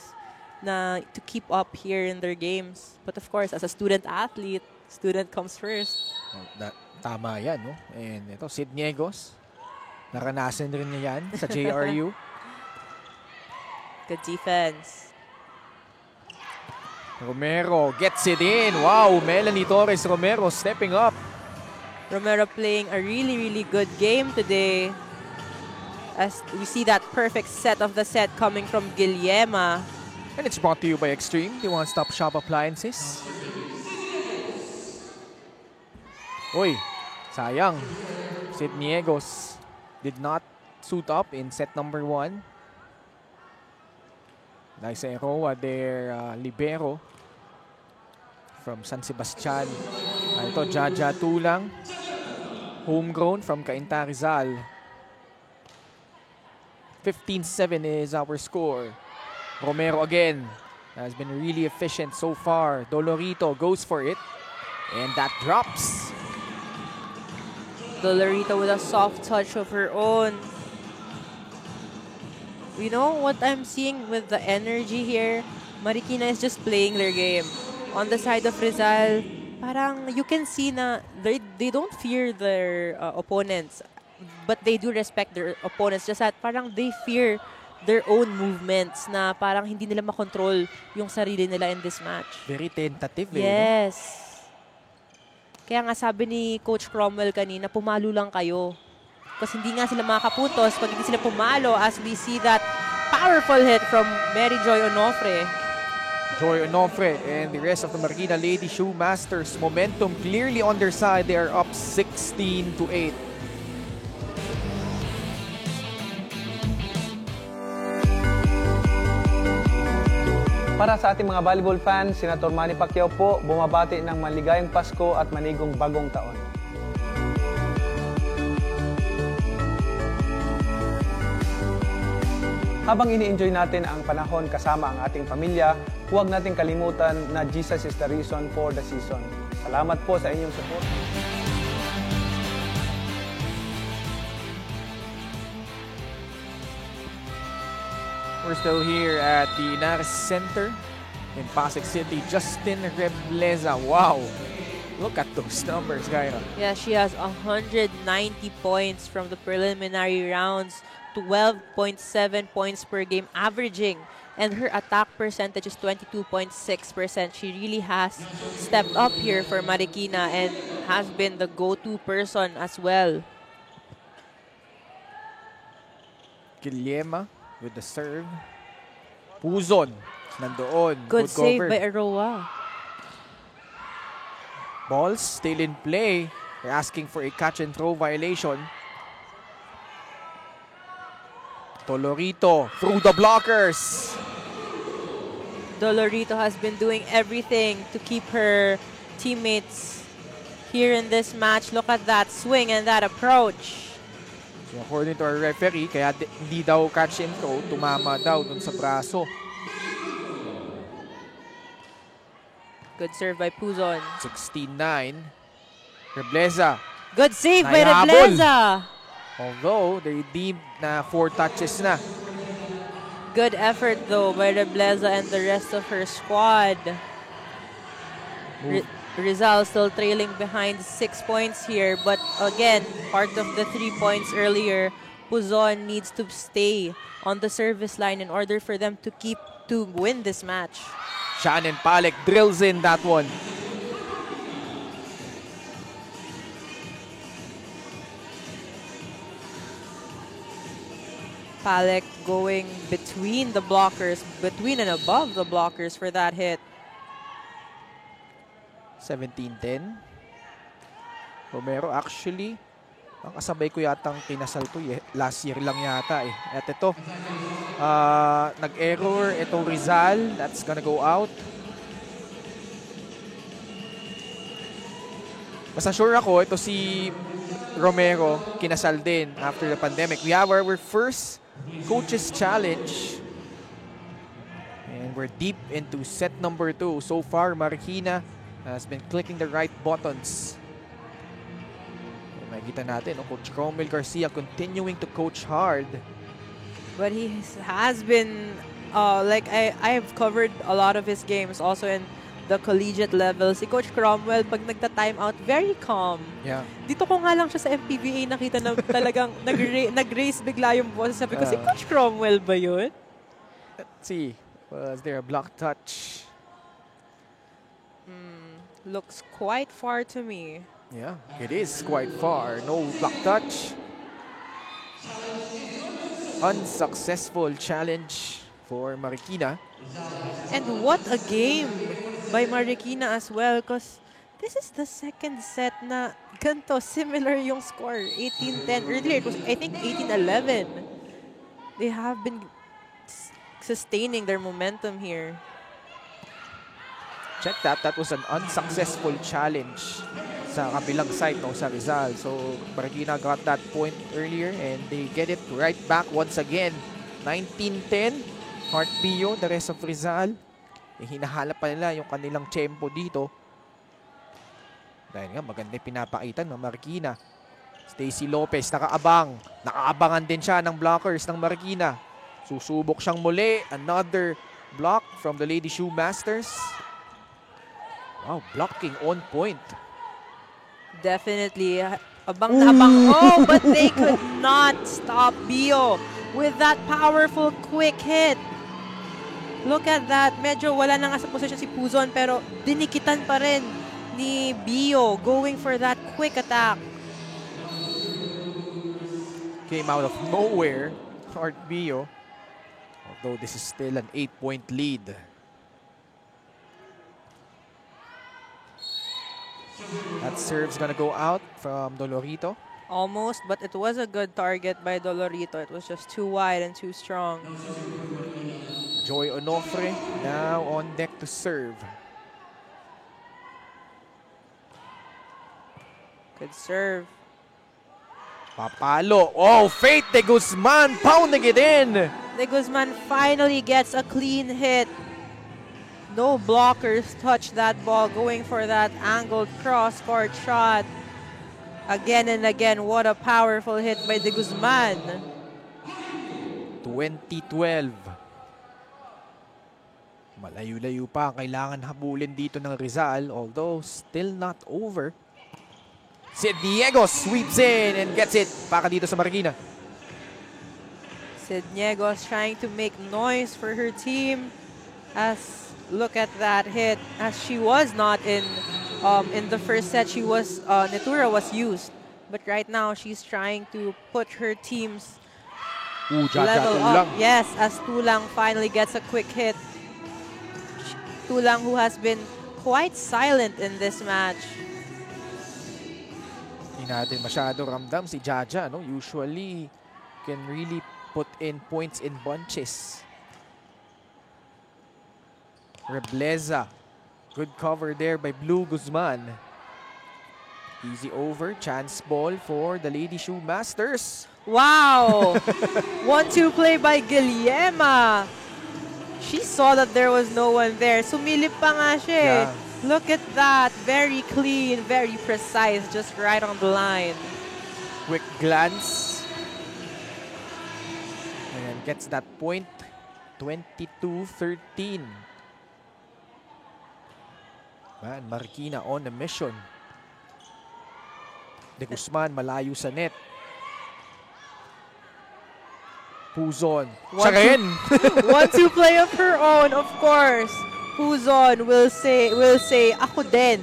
Speaker 5: na to keep up here in their games. But of course, as a student-athlete, student comes first.
Speaker 3: Tama yan, no? And ito, Sid Niegos. Naranasan rin niya yan sa JRU.
Speaker 5: Good defense.
Speaker 3: Romero gets it in. Wow, Melanie Torres Romero stepping up.
Speaker 5: Romero playing a really, really good game today. As we see that perfect set of the set coming from Guillerma.
Speaker 3: And it's brought to you by Extreme, the one-stop shop appliances. Uy, sayang. Sid Niegos did not suit up in set number 1. Nice Eroa, their libero from San Sebastian. Ito, Jaja Tulang. Homegrown from Cainta Rizal. 15-7 is our score. Romero again has been really efficient so far. Dolorito goes for it. And that drops.
Speaker 5: Dolorito with a soft touch of her own. You know what I'm seeing with the energy here? Marikina is just playing their game. On the side of Rizal, parang you can see na they don't fear their opponents, but they do respect their opponents. Just that parang they fear their own movements na parang hindi nila makontrol yung sarili nila in this match.
Speaker 3: Very tentative.
Speaker 5: Yes. Kaya nga sabi ni Coach Cromwell kanina, pumalo lang kayo. Kasi hindi nga sila makakapuntos pag hindi sila pumalo, as we see that powerful hit from Mary Joy Onofre.
Speaker 3: Joy Onofre and the rest of the Marikina Lady Shoe Masters. Momentum clearly on their side. They are up 16-8.
Speaker 8: Para sa ating mga volleyball fans, Senator Manny Pacquiao po bumabati ng maligayang Pasko at manigong bagong taon. Habang ini-enjoy natin ang panahon kasama ang ating pamilya, huwag nating kalimutan na Jesus is the reason for the season. Salamat po sa inyong support.
Speaker 3: We're still here at the Inares Center in Pasig City. Justin Rebleza. Wow. Look at those numbers, Kyra.
Speaker 5: Yeah, she has 190 points from the preliminary rounds, 12.7 points per game averaging, and her attack percentage is 22.6%. She really has stepped up here for Marikina and has been the go-to person as well.
Speaker 3: Guillema with the serve. Puzon. Nandoon.
Speaker 5: Good save
Speaker 3: cover.
Speaker 5: by Aroa.
Speaker 3: Balls still in play. They're asking for a catch and throw violation. Dolorito through the blockers.
Speaker 5: Dolorito has been doing everything to keep her teammates here in this match. Look at that swing and that approach.
Speaker 3: So according to our referee, kaya hindi daw catch and throw, tumama daw dun sa braso.
Speaker 5: Good serve by Puzon.
Speaker 3: 16-9. Rebleza.
Speaker 5: Good save by
Speaker 3: Naihabol.
Speaker 5: Rebleza.
Speaker 3: Although, they deemed na 4 touches na.
Speaker 5: Good effort though by Rebleza and the rest of her squad. Rizal still trailing behind 6 points here, but again, part of the 3 points earlier, Puzon needs to stay on the service line in order for them to win this match.
Speaker 3: Shannon Palek drills in that one.
Speaker 5: Palek going between the blockers, between and above the blockers for that hit. 17-10.
Speaker 3: Romero, actually, ang kasabay ko yatang kinasal to last year lang yata eh. At ito, nag-error itong Rizal. That's gonna go out. Basta sure ako, ito si Romero, kinasal din after the pandemic. We have our first coaches challenge. And we're deep into set number 2. So far, Marikina has been clicking the right buttons. Makikita natin, Coach Cromwell Garcia continuing to coach hard.
Speaker 5: But he has been, like I have covered a lot of his games also in the collegiate level. Si Coach Cromwell, pag nagta-time out, very calm.
Speaker 3: Yeah.
Speaker 5: Dito ko nga lang siya sa MPBA nakita na talagang nag-raise bigla yung boses. Sabi ko, si Coach Cromwell ba yun?
Speaker 3: Let's see. Was there a block touch?
Speaker 5: Looks quite far to me.
Speaker 3: Yeah, it is quite far. No block touch. Unsuccessful challenge for Marikina.
Speaker 5: And what a game by Marikina as well, because this is the second set na ganito, similar yung score. 18-10. Earlier, it was, I think, 18-11. They have been sustaining their momentum here.
Speaker 3: Check that. That was an unsuccessful challenge sa kabilang side, no, sa Rizal. So, Marikina got that point earlier and they get it right back once again. 19-10. Heart Pio, the rest of Rizal. Hinahalap pa nila yung kanilang tempo dito. Dahil nga, maganda yung pinapakita ng Marikina. Stacy Lopez, nakaabang. Nakaabangan din siya ng blockers ng Marikina. Susubok siyang muli. Another block from the Lady Shoe Masters. Wow, blocking on point.
Speaker 5: Definitely. Abang na abang. Oh, but they could not stop Bio with that powerful quick hit. Look at that. Medyo wala na nga sa position si Puzon pero dinikitan pa rin ni Bio going for that quick attack.
Speaker 3: Came out of nowhere. Heart Bio. Although this is still an 8-point lead. That serve's gonna go out from Dolorito.
Speaker 5: Almost, but it was a good target by Dolorito. It was just too wide and too strong.
Speaker 3: Joy Onofre now on deck to serve.
Speaker 5: Good serve.
Speaker 3: Papalo. Oh, Faith de Guzman pounding it in.
Speaker 5: De Guzman finally gets a clean hit. No blockers touch that ball, going for that angled cross-court shot. Again and again, what a powerful hit by De Guzman.
Speaker 3: 2012. Malayo-layo pa ang kailangan habulin dito ng Rizal, although still not over. Si Diego sweeps in and gets it para dito sa Marikina.
Speaker 5: Cidniegos trying to make noise for her team. As look at that hit. As she was not in the first set, she was Netura was used, but right now she's trying to put her team's level up. Yes, as Tulang finally gets a quick hit. Tulang, who has been quite silent in this match.
Speaker 3: Hindi natin masyado ramdam si Jaja, no? Usually can really put in points in bunches. Rebleza. Good cover there by Blue Guzman. Easy over. Chance ball for the Lady Shoe Masters.
Speaker 5: Wow! 1-2 play by Guillema. She saw that there was no one there. Sumilip pa nga siya.
Speaker 3: Yeah.
Speaker 5: Look at that. Very clean, very precise. Just right on the line.
Speaker 3: Quick glance. And gets that point. 22-13. Man, Marikina on a mission. De Guzman malayo sa net. Puzon. Siya rin.
Speaker 5: 1-2 play of her own, of course. Puzon will say, ako din.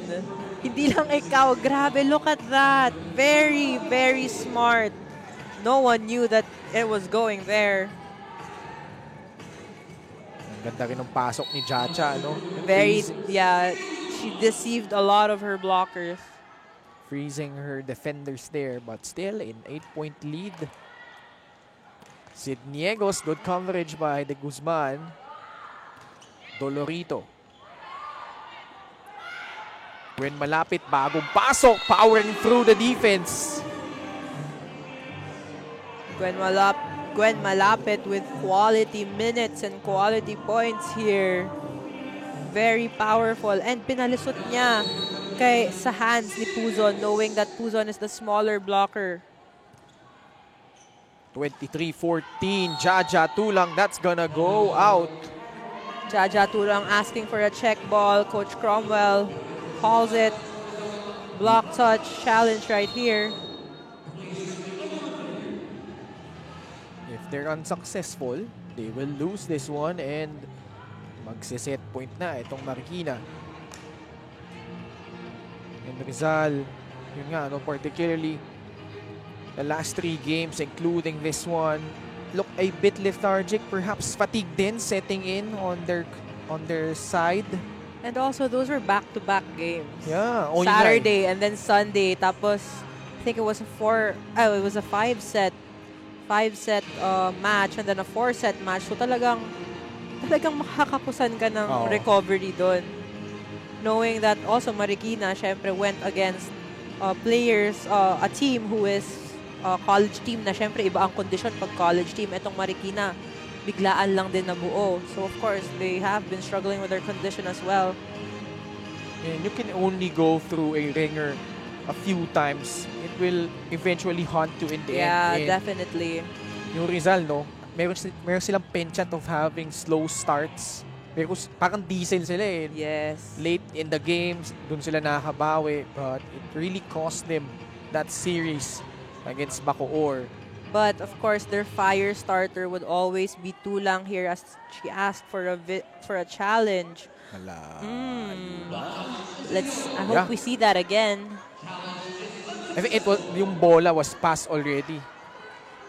Speaker 5: Hindi lang ikaw. Grabe, look at that. Very, very smart. No one knew that it was going there.
Speaker 3: Ang ganda rin ng pasok ni Jaja, no?
Speaker 5: Very, yeah. She deceived a lot of her blockers.
Speaker 3: Freezing her defenders there, but still in 8-point lead. Cidniegos, good coverage by De Guzman. Dolorito. Gwen malapit, bagong pasok, powering through the defense.
Speaker 5: Gwen Malapit with quality minutes and quality points here. Very powerful. And pinalisot niya sa hands ni Puzon, knowing that Puzon is the smaller blocker.
Speaker 3: 23-14, Jaja Tulang, that's gonna go out.
Speaker 5: Jaja Tulang asking for a check ball. Coach Cromwell calls it. Block touch challenge right here.
Speaker 3: If they're unsuccessful, they will lose this one and magsiset point na itong Marikina. And Rizal, yun nga, no, particularly the last 3 games, including this one, look a bit lethargic, perhaps fatigue din setting in on their side.
Speaker 5: And also, those were back-to-back games.
Speaker 3: Yeah.
Speaker 5: Saturday and then Sunday. Tapos, I think it was a 5-set match and then a 4-set match. So talagang talagang makakapusan ka ng
Speaker 3: Oo.
Speaker 5: recovery doon. Knowing that also Marikina, syempre, went against players, a team who is college team na syempre iba ang kondisyon pag college team. Etong Marikina, biglaan lang din nabuo. So of course, they have been struggling with their condition as well.
Speaker 3: And you can only go through a ringer a few times. It will eventually haunt you in the
Speaker 5: Yeah,
Speaker 3: end. And
Speaker 5: definitely.
Speaker 3: yung Rizal, no, meron silang penchant of having slow starts. Pero parang diesel sila eh.
Speaker 5: Yes.
Speaker 3: Late in the games, dun sila nakakabawi. But it really cost them that series against Bacoor.
Speaker 5: But of course, their fire starter would always be Tulang here as she asked for a challenge. I hope we see that again.
Speaker 3: I think yung bola was passed already.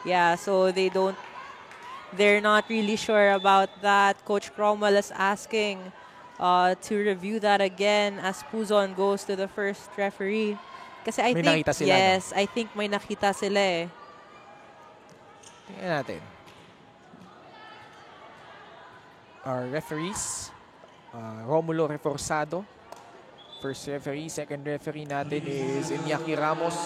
Speaker 5: Yeah, so they're not really sure about that. Coach Cromwell is asking to review that again as Puzon goes to the first referee. Kasi I
Speaker 3: May
Speaker 5: think,
Speaker 3: nakita sila,
Speaker 5: yes, I think may nakita sila eh.
Speaker 3: Tingnan natin. Our referees, Romulo Reforzado, first referee. Second referee natin is Iñaki Ramos.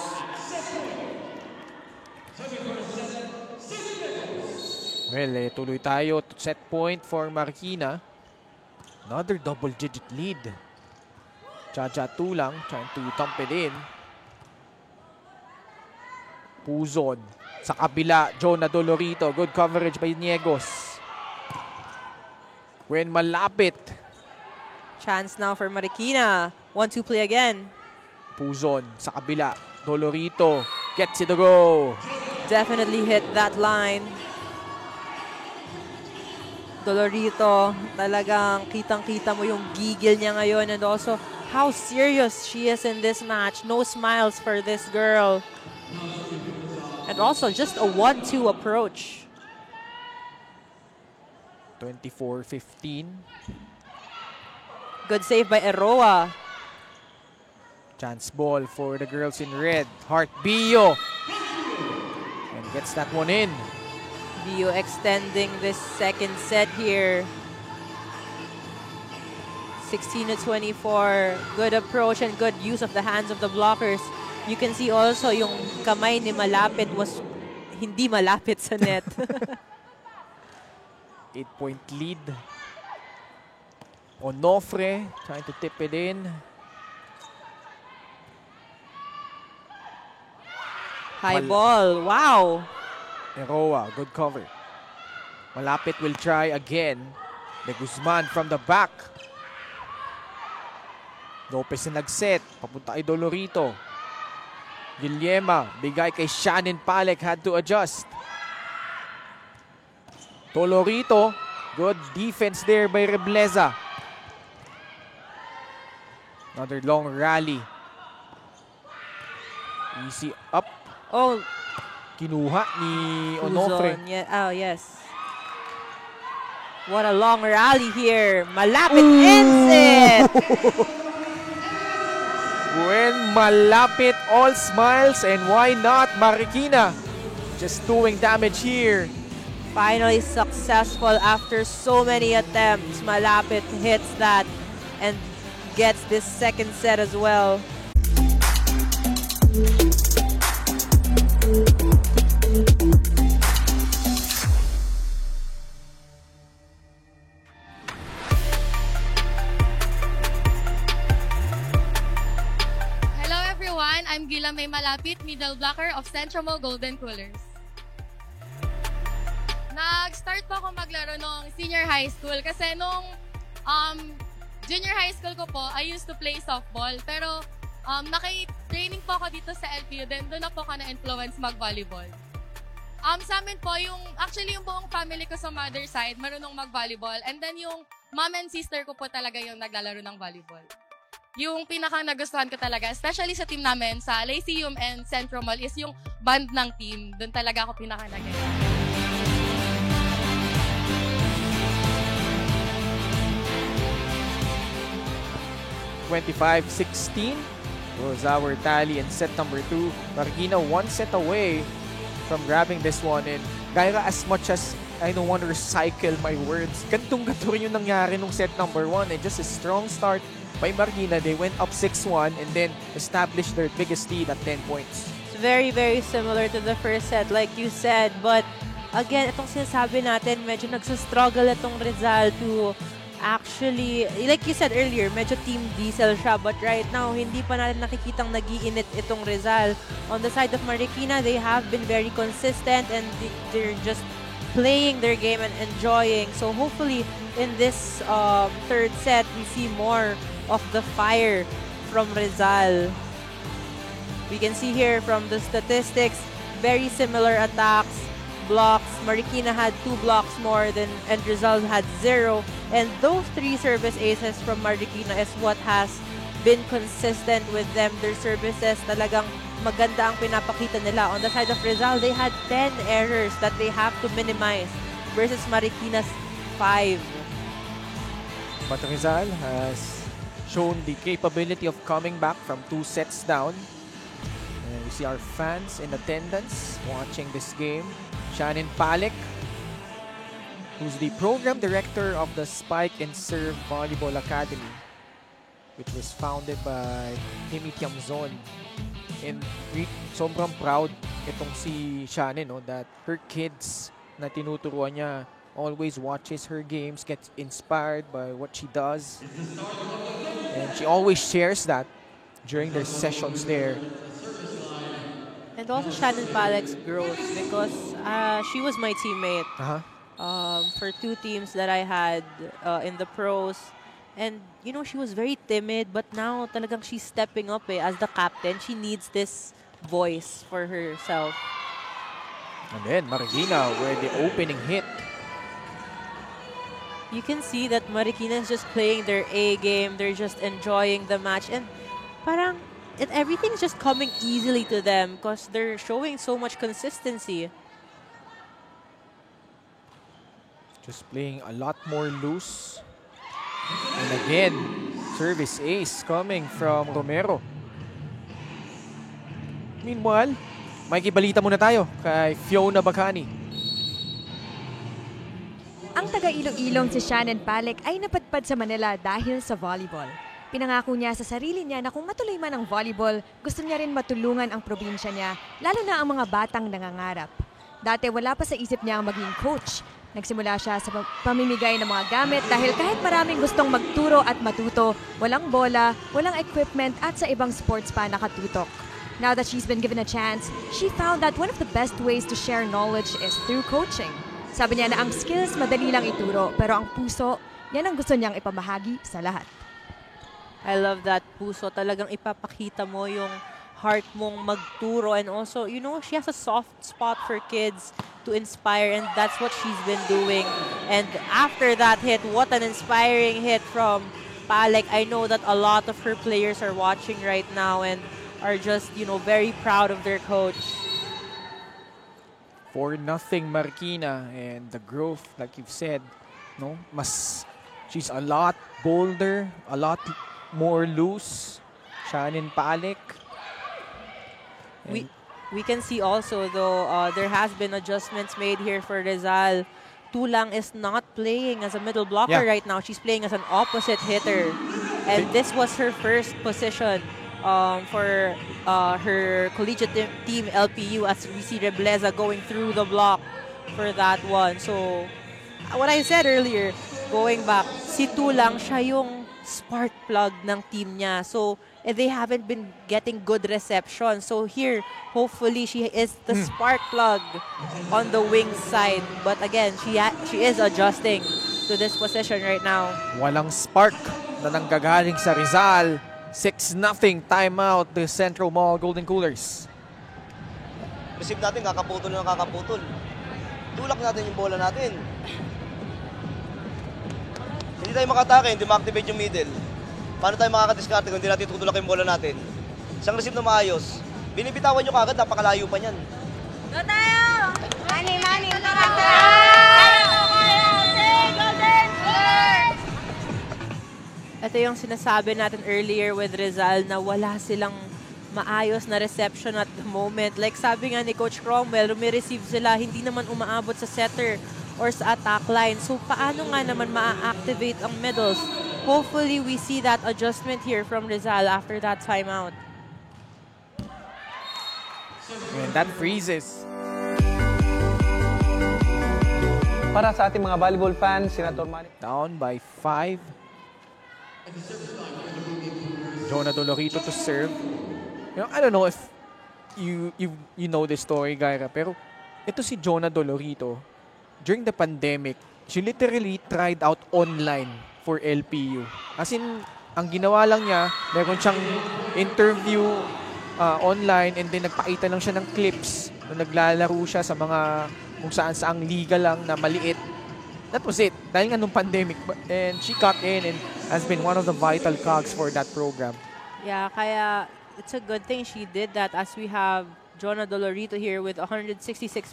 Speaker 3: Well, tuloy tayo. Set point for Marikina. Another double-digit lead. Jaja Tulang trying to thump it in. Puzon. Sa kabila, Jonah Dolorito. Good coverage by Niegos. When malapit.
Speaker 5: Chance now for Marikina. 1-2 play again.
Speaker 3: Puzon sa kabila. Dolorito gets it to go.
Speaker 5: Definitely hit that line. Dolorito, talagang kitang-kita mo yung gigil niya ngayon and also how serious she is in this match. No smiles for this girl. And also just a 1-2 approach.
Speaker 3: 24-15.
Speaker 5: Good save by Eroa.
Speaker 3: Chance ball for the girls in red. Heart Bio. And gets that one in.
Speaker 5: Bio extending this second set here. 16-24. Good approach and good use of the hands of the blockers. You can see also yung kamay ni Malapit was hindi malapit sa net.
Speaker 3: 8-point lead. Onofre trying to tip it in.
Speaker 5: High ball. Wow.
Speaker 3: Eroa, good cover. Malapit will try again. De Guzman from the back. Lopez na nag-set. Papunta kay Dolorito. Guillema, bigay kay Shannon Palek. Had to adjust. Dolorito, good defense there by Rebleza. Another long rally. Easy up.
Speaker 5: Oh,
Speaker 3: Kinuha ni Onofre.
Speaker 5: yeah. Oh, yes. What a long rally here. Malapit ends it.
Speaker 3: When Malapit all smiles, and why not Marikina? Just doing damage here.
Speaker 5: Finally successful after so many attempts. Malapit hits that and gets this second set as well.
Speaker 7: Hello everyone, I'm Gila May Malapit, middle blocker of Central Mall Golden Coolers. Nag-start po ako maglaro nung senior high school kasi nung junior high school ko po, I used to play softball. Pero naki-training po ako dito sa LPU, then doon na po ako na-influence mag-volleyball. Sa amin po, actually yung buong family ko sa mother side, marunong mag-volleyball. And then yung mom and sister ko po talaga yung naglalaro ng volleyball. Yung pinakang nagustuhan ko talaga, especially sa team namin, sa Lyceum and Central Mall, is yung band ng team. Doon talaga ako pinaka-nag-enjoy.
Speaker 3: 25-16 was our tally in set number 2. Marikina one set away from grabbing this one. And Gaira, as much as I don't want to recycle my words. Gantong-ganto rin yung nangyari nung set number 1. Just a strong start by Marikina. They went up 6-1 and then established their biggest lead at 10 points.
Speaker 5: It's very, very similar to the first set, like you said. But again, itong sinasabi natin, medyo nagsastruggle itong Rizal to actually, like you said earlier, medyo team diesel siya. But right now, hindi pa natin nakikitang nag-iinit itong Rizal. On the side of Marikina, they have been very consistent and they're just playing their game and enjoying. So hopefully, in this third set, we see more of the fire from Rizal. We can see here from the statistics, very similar attacks, blocks. Marikina had 2 blocks more than and Rizal had 0. And those 3 service aces from Marikina is what has been consistent with them. Their services talagang maganda ang pinapakita nila. On the side of Rizal, they had 10 errors that they have to minimize versus Marikina's 5.
Speaker 3: But Rizal has shown the capability of coming back from 2 sets down. And we see our fans in attendance watching this game. Shannon Palek, who's the program director of the Spike and Serve Volleyball Academy, which was founded by Timmy Tiamzon. And sobrang proud itong si Shannon, no, that her kids na tinuturuan niya always watches her games, gets inspired by what she does. And she always shares that during their sessions there.
Speaker 5: And also Shannon Palek's growth because she was my teammate for 2 teams that I had in the pros. And, you know, she was very timid, but now talagang she's stepping up as the captain. She needs this voice for herself.
Speaker 3: And then Marikina with the opening hit.
Speaker 5: You can see that Marikina is just playing their A game. They're just enjoying the match. And parang everything's just coming easily to them because they're showing so much consistency.
Speaker 3: Just playing a lot more loose. And again, service ace coming from Romero. Meanwhile, makikibalita muna tayo kay Fiona Bacani.
Speaker 1: Ang taga-Iloilong si Shannon Palek ay napadpad sa Manila dahil sa volleyball. Pinangako niya sa sarili niya na kung matuloy man ang volleyball, gusto niya rin matulungan ang probinsya niya, lalo na ang mga batang nangangarap. Dati wala pa sa isip niya ang maging coach. Nagsimula siya sa pamimigay ng mga gamit dahil kahit maraming gustong magturo at matuto, walang bola, walang equipment at sa ibang sports pa nakatutok. Now that she's been given a chance, she found that one of the best ways to share knowledge is through coaching. Sabi niya na ang skills madali lang ituro, pero ang puso, yan ang gusto niyang ipamahagi sa lahat.
Speaker 5: I love that, puso. Talagang ipapakita mo yung heart mong magturo. And also, you know, she has a soft spot for kids to inspire, and that's what she's been doing. And after that hit, what an inspiring hit from Palek. I know that a lot of her players are watching right now and are just, you know, very proud of their coach.
Speaker 3: 4-0 Marikina, and the growth, like you've said, no, she's a lot bolder, a lot more loose. Shannon Palek.
Speaker 5: We can see also, though, there has been adjustments made here for Rizal. Tulang is not playing as a middle blocker right now. She's playing as an opposite hitter. And this was her first position for her collegiate team, LPU, as we see Rebleza going through the block for that one. So, what I said earlier, going back, si Tulang, siya yung spark plug ng team niya. So, they haven't been getting good reception. So here, hopefully, she is the spark plug on the wing side. But again, she is adjusting to this position right now.
Speaker 3: Walang spark na nanggagaling sa Rizal. 6-0 timeout the Central Mall Golden Coolers.
Speaker 9: Receive natin, kakaputol na kakaputol. Tulak natin yung bola natin. Hindi tayo makatake, hindi ma-activate yung middle. Paano tayo makakadiskarte kung hindi natin tutulak yung bola natin? Isang receive na maayos. Binibitawan nyo kagad, napakalayo pa niyan.
Speaker 2: Go tayo! Money!
Speaker 5: Ito yung sinasabi natin earlier with Rizal na wala silang maayos na reception at the moment. Like sabi nga ni Coach Cromwell, receive sila, hindi naman umaabot sa setter or sa attack line. So paano nga naman ma-activate ang middles? Hopefully, we see that adjustment here from Rizal after that timeout.
Speaker 3: And that freezes.
Speaker 8: Para sa ating mga volleyball fans, Senator Manny.
Speaker 3: Down by 5. Jonah Dolorito to serve. You know, I don't know if you know this story, Gaira, pero ito si Jonah Dolorito, during the pandemic, she literally tried out online for LPU. As in, ang ginawa lang niya, meron siyang interview online and then nagpakita lang siya ng clips na naglalaro siya sa mga kung saan-saang liga lang na maliit. That was it. Dahil nga nung pandemic. And she got in and has been one of the vital cogs for that program.
Speaker 5: Yeah, kaya it's a good thing she did that as we have Jonah Dolorito here with 166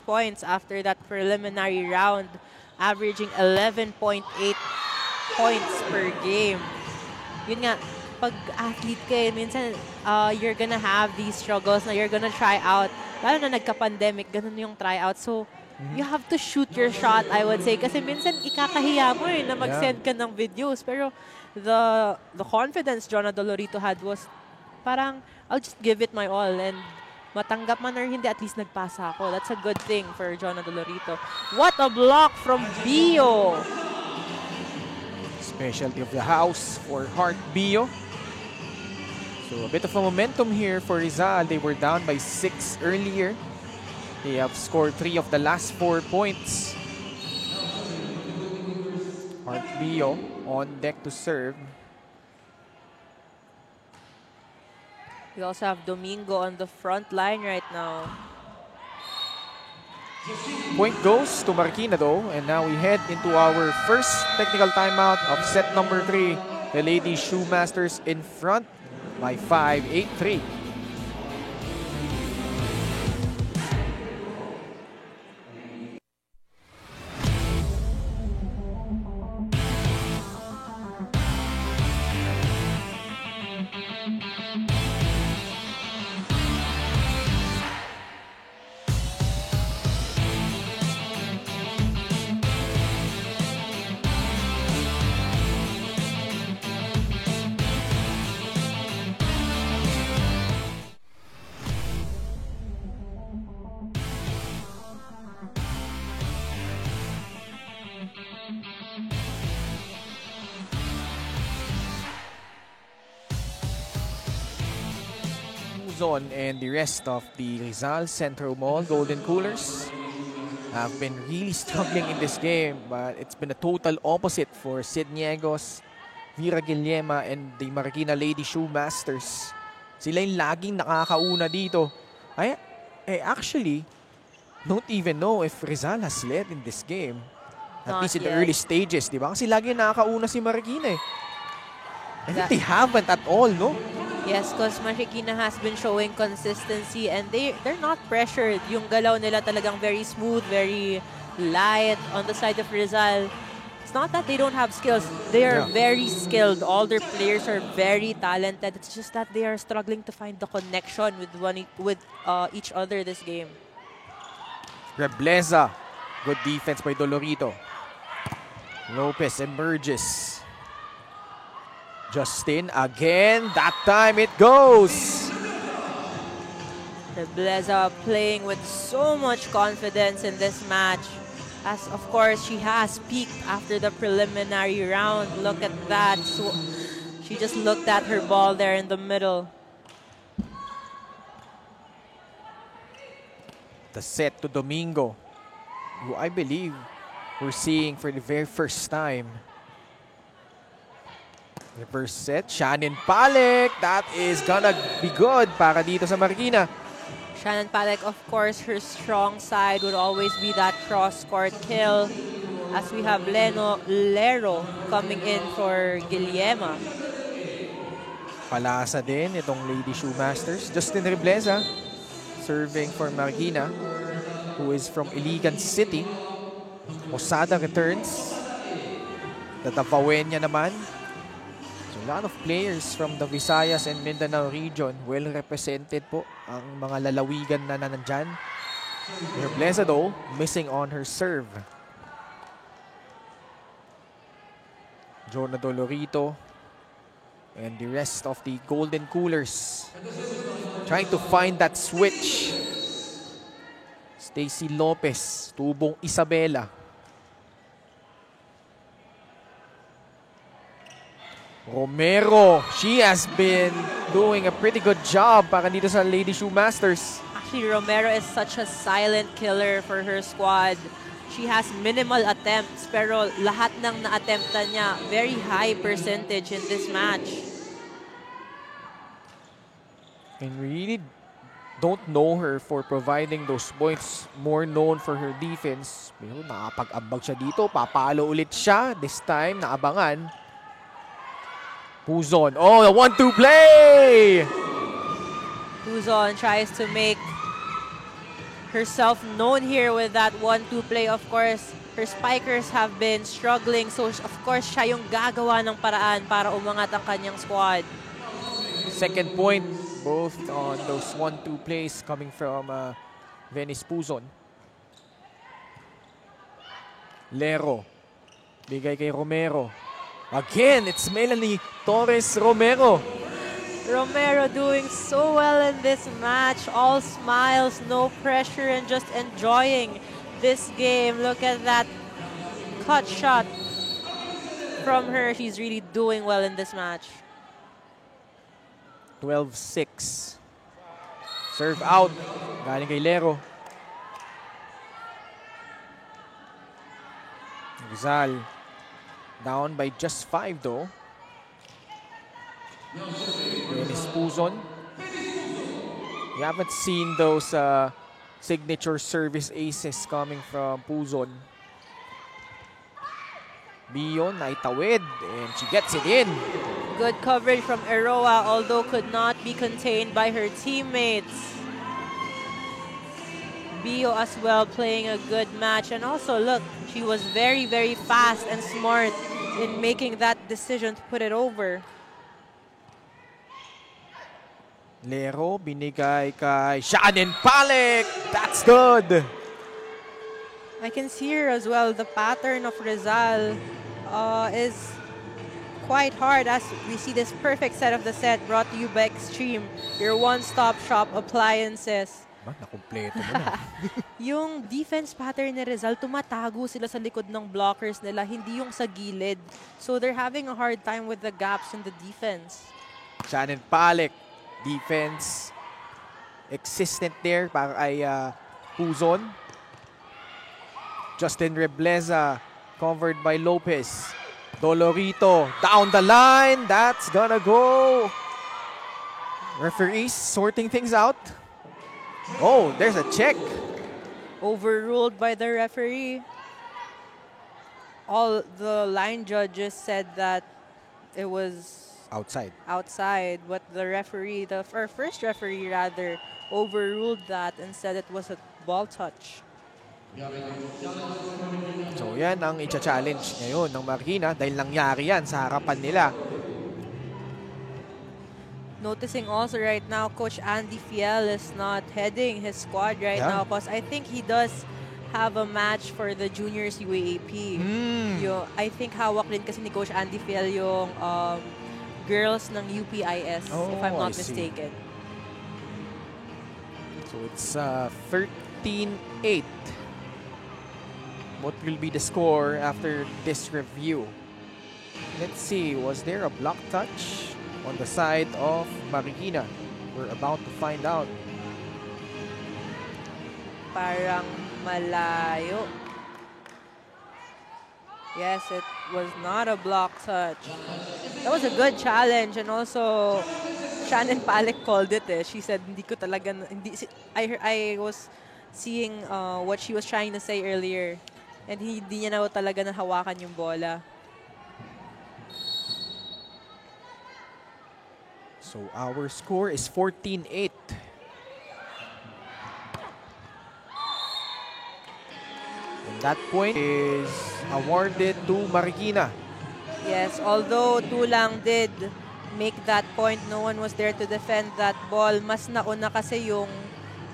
Speaker 5: points after that preliminary round, averaging 11.8 points per game. Yun nga, pag athlete ka, minsan you're gonna have these struggles na you're gonna try out. Lalo na nagka-pandemic, ganun yung tryout. So, you have to shoot your shot, I would say. Kasi minsan, ikakahiya mo na mag-send ka ng videos. Pero the confidence Jonah Dolorito had was parang, I'll just give it my all. And matanggap man or hindi, at least nagpasa ako. That's a good thing for Jonah Dolorito. What a block from Bio!
Speaker 3: Specialty of the house for Heart Bio. So a bit of a momentum here for Rizal. They were down by 6 earlier. They have scored 3 of the last 4 points. Heart Bio on deck to serve.
Speaker 5: We also have Domingo on the front line right now.
Speaker 3: Point goes to Marikina though, and now we head into our first technical timeout of set number 3. The Lady Shoemasters in front by 5, 8-3. Zone and the rest of the Rizal Centro Mall Golden Coolers have been really struggling in this game, but it's been a total opposite for Sid Niegos, Vera Guillema, and the Marikina Lady Shoemasters. Sila yung laging nakakauna dito. Actually, don't even know if Rizal has led in this game. At least in the early stages, di ba? Kasi lagi nakakauna si Marikina eh. I think they haven't at all, no?
Speaker 5: Yes, because Marikina has been showing consistency and they're not pressured. Yung galaw nila talagang very smooth, very light on the side of Rizal. It's not that they don't have skills. They are very skilled. All their players are very talented. It's just that they are struggling to find the connection with each other this game.
Speaker 3: Rebleza. Good defense by Dolorito. Lopez emerges. Justin again. That time it goes.
Speaker 5: Rebleza playing with so much confidence in this match. As of course, she has peaked after the preliminary round. Look at that. So she just looked at her ball there in the middle.
Speaker 3: The set to Domingo, who I believe we're seeing for the very first time. Reverse set, Shannon Palek. That is gonna be good para dito sa Marikina.
Speaker 5: Shannon Palek, of course, her strong side would always be that cross-court kill. As we have Lero coming in for Guillema.
Speaker 3: Palasa din itong Lady Shoemasters. Justin Rebleza serving for Marikina, who is from Iligan City. Osada returns. Tatapawenya naman. A lot of players from the Visayas and Mindanao region, well represented po ang mga lalawigan na nandyan. Rebleza though, missing on her serve. Jonah Dolorito and the rest of the Golden Coolers trying to find that switch. Stacy Lopez, Tubong Isabela. Romero, she has been doing a pretty good job para dito sa Lady Shoe Masters.
Speaker 5: Actually, Romero is such a silent killer for her squad. She has minimal attempts, pero lahat ng na-attempta niya, very high percentage in this match.
Speaker 3: And we really don't know her for providing those points. More known for her defense. Pero nakapag-ambag siya dito. Papalo ulit siya. This time, naabangan. Puzon. Oh, a 1-2 play!
Speaker 5: Puzon tries to make herself known here with that 1-2 play. Of course, her spikers have been struggling. So, of course, siya yung gagawa ng paraan para umangat ang kanyang squad.
Speaker 3: Second point, both on those 1-2 plays coming from Venice Puzon. Lero. Bigay kay Romero. Again, it's Melanie Torres Romero.
Speaker 5: Romero doing so well in this match. All smiles, no pressure, and just enjoying this game. Look at that cut shot from her. She's really doing well in this match.
Speaker 3: 12-6. Serve out. Galing kay Lero. Rizal. Down by just 5 though. Venice Puzon. We haven't seen those signature service aces coming from Puzon. Bion naitawid and she gets it in.
Speaker 5: Good coverage from Eroa, although could not be contained by her teammates. Bio as well playing a good match. And also, look, she was very, very fast and smart in making that decision to put it over.
Speaker 3: Lero, binigay kay Shannon Palek. That's good.
Speaker 5: I can see here as well, the pattern of Rizal is quite hard as we see this perfect set of the set brought to you by Extreme, your one-stop shop appliances.
Speaker 3: Nakumpleto mo na.
Speaker 5: Yung defense pattern ni Rizal, tumatago sila sa likod ng blockers nila, hindi yung sa gilid. So they're having a hard time with the gaps in the defense.
Speaker 3: Shannon Palek, defense existent there para kay Puzon. Justin Rebleza covered by Lopez. Dolorito down the line. That's gonna go. Referees sorting things out. Oh, there's a check.
Speaker 5: Overruled by the referee. All the line judges said that it was
Speaker 3: outside,
Speaker 5: but the referee, or first referee rather, overruled that and said it was a ball touch.
Speaker 3: So yan ang i-challenge ngayon ng Marikina dahil nangyari yan sa harapan nila.
Speaker 5: Noticing also right now, Coach Andy Fiel is not heading his squad right now because I think he does have a match for the Juniors UAAP. I think hawak din kasi ni Coach Andy Fiel yung girls ng UPIS, if I'm not mistaken.
Speaker 3: So it's 13-8. What will be the score after this review? Let's see, was there a block touch on the side of Marikina? We're about to find out.
Speaker 5: Parang malayo. Yes, it was not a block touch. That was a good challenge, and also Shannon Palek called it. She said, "Hindi ko talaga." I was seeing what she was trying to say earlier, and hindi niya na talaga nahawakan yung bola.
Speaker 3: So our score is 14-8. And that point is awarded to Marikina.
Speaker 5: Yes, although Tulang did make that point, no one was there to defend that ball. Mas nauna kasi yung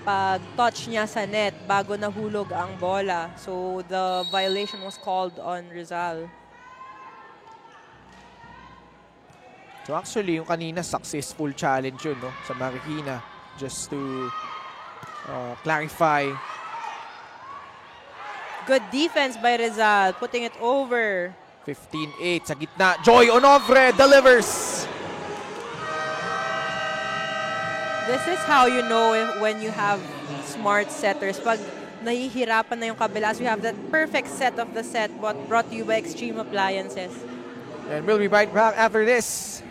Speaker 5: pag-touch niya sa net bago nahulog ang bola. So the violation was called on Rizal.
Speaker 3: So actually, yung kanina, successful challenge yun, no? Sa Marikina. Just to clarify.
Speaker 5: Good defense by Rizal, putting it over.
Speaker 3: 15-8 sa gitna. Joy Onofre delivers.
Speaker 5: This is how you know when you have smart setters. Pag nahihirapan na yung kabilas, we have that perfect set of the set brought to you by Extreme Appliances.
Speaker 3: And we'll be right back after this.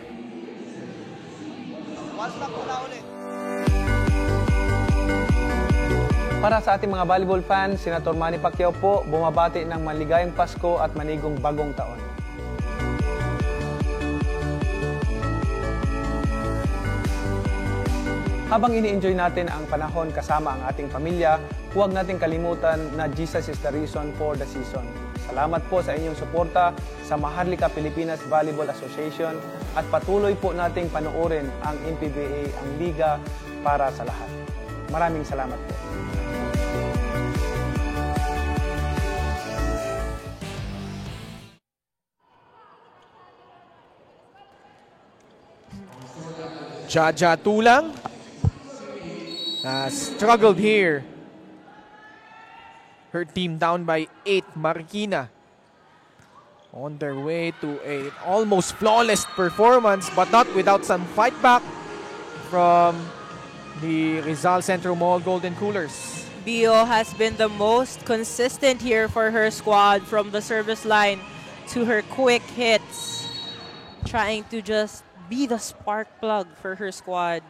Speaker 9: One stop muna ulit.
Speaker 8: Para sa ating mga volleyball fans, Senator Manny Pacquiao po bumabati ng maligayang Pasko at manigong bagong taon. Habang ini-enjoy natin ang panahon kasama ang ating pamilya, huwag nating kalimutan na Jesus is the reason for the season. Salamat po sa inyong suporta sa Maharlika Pilipinas Volleyball Association at patuloy po nating panoorin ang MPBA, ang liga para sa lahat. Maraming salamat po.
Speaker 3: Jaja Tulang struggled here. Her team down by 8. Marikina on their way to a almost flawless performance, but not without some fight back from the Rizal Centro Mall Golden Coolers.
Speaker 5: Bio has been the most consistent here for her squad, from the service line to her quick hits, trying to just be the spark plug for her squad.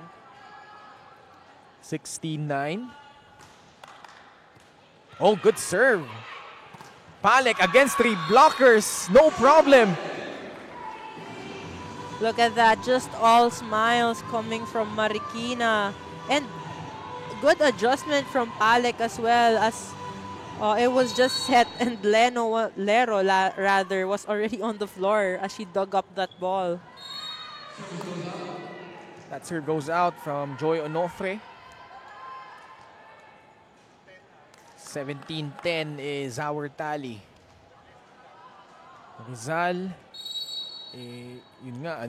Speaker 3: 16-9. Oh, good serve. Palek against 3 blockers. No problem.
Speaker 5: Look at that. Just all smiles coming from Marikina. And good adjustment from Palek as well, as it was just set and Lero was already on the floor as she dug up that ball.
Speaker 3: That serve goes out from Joy Onofre. 17-10 is our tally. Rizal, yun nga,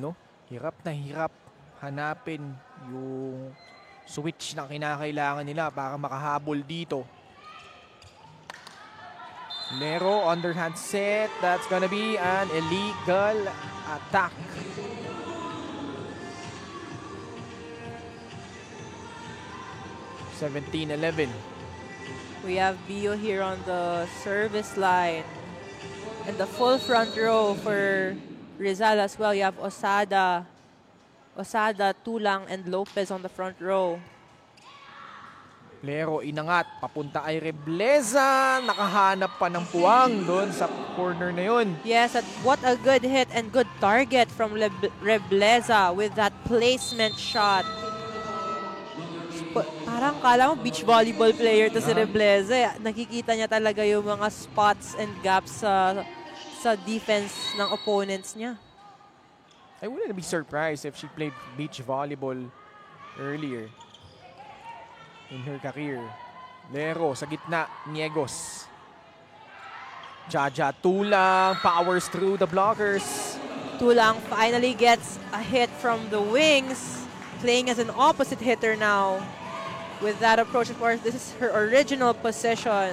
Speaker 3: hirap na hirap hanapin yung switch na kinakailangan nila para makahabol dito. Lero, underhand set. That's gonna be an illegal attack. (17-11).
Speaker 5: We have Bio here on the service line. And the full front row for Rizal as well. You have Osada, Tulang, and Lopez on the front row.
Speaker 3: Lero inangat, papunta ay Rebleza. Nakahanap pa ng puwang doon sa corner na yun.
Speaker 5: Yes, what a good hit and good target from Rebleza with that placement shot. Parang kala mo beach volleyball player to si Rebleza. Nakikita niya talaga yung mga spots and gaps sa defense ng opponents niya.
Speaker 3: I wouldn't be surprised if she played beach volleyball earlier in her career. Lero sa gitna, Niegos. Jaja Tulang powers through the blockers.
Speaker 5: Tulang finally gets a hit from the wings, playing as an opposite hitter now. With that approach, of course, this is her original position.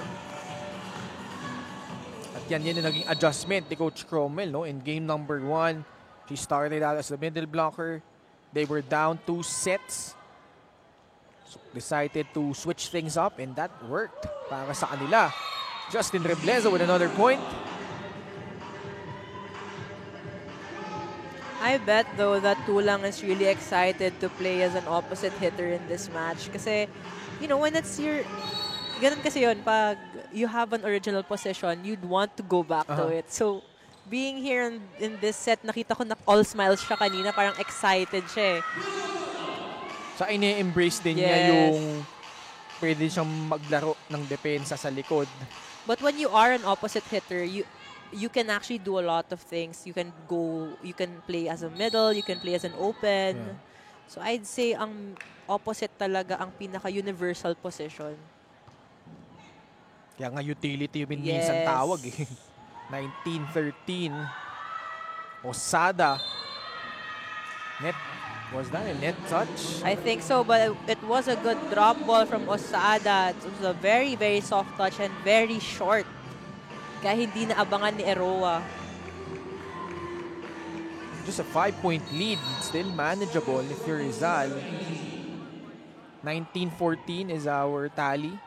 Speaker 3: At yan yung naging adjustment ni Coach Cromwell, no? In game number 1, she started out as the middle blocker. They were down 2 sets. So decided to switch things up, and that worked para sa kanila. Justin Rebleza with another point.
Speaker 5: I bet though that Tulang is really excited to play as an opposite hitter in this match. Kasi, when it's ganun kasi yun, pag you have an original position, you'd want to go back to it. So, being here in this set, nakita ko na all smiles siya kanina, parang excited siya eh.
Speaker 3: Sa ini-embrace din niya yung pwede siyang maglaro ng depensa sa likod.
Speaker 5: But when you are an opposite hitter, you can actually do a lot of things. You can play as a middle, you can play as an open. Yeah. So I'd say ang opposite talaga ang pinaka-universal position.
Speaker 3: Kaya nga utility yung minsan tawag eh. 19-13. Osada Net. Was that a net touch?
Speaker 5: I think so, but it was a good drop ball from Osada. It was a very, very soft touch and very short. Kaya hindi naabangan ni Eroa.
Speaker 3: Just a 5-point lead. Still manageable if you're Rizal. 19-14 is our tally.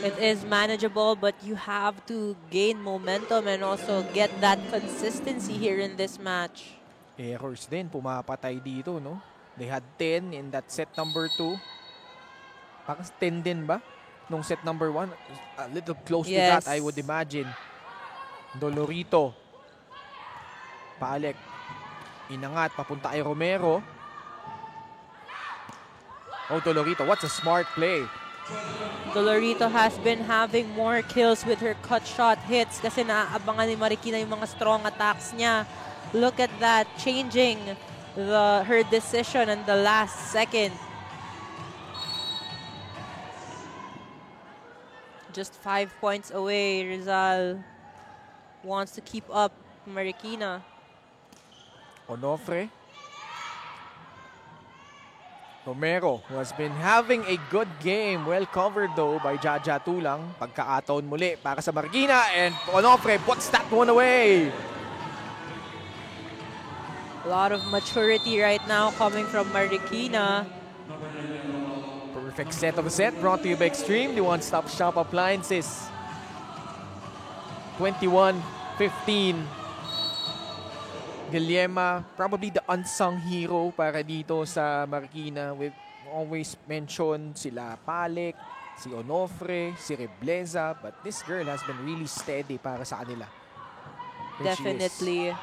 Speaker 5: It is manageable, but you have to gain momentum and also get that consistency here in this match.
Speaker 3: Errors din, pumapatay dito, no? They had 10 in that set number 2. Parang 10 din ba? Nung set number 1? A little close to that, I would imagine. Dolorito. Paalek. Inangat, papunta kay Romero. Oh, Dolorito, what's a smart play?
Speaker 5: Dolorito has been having more kills with her cut shot hits kasi naaabangan ni Marikina yung mga strong attacks niya. Look at that, changing her decision in the last second. Just 5 points away, Rizal wants to keep up Marikina.
Speaker 3: Onofre. Romero, who has been having a good game. Well covered though by Jaja Tulang. Pagkakataon muli para sa Marikina, and Onofre puts that one away.
Speaker 5: A lot of maturity right now coming from Marikina.
Speaker 3: Perfect set of a set brought to you by Extreme, the one-stop shop appliances. 21-15. Guillema, probably the unsung hero para dito sa Marikina. We've always mentioned sila Palek, si Onofre, si Rebleza, but this girl has been really steady para sa kanila. Here
Speaker 5: Definitely.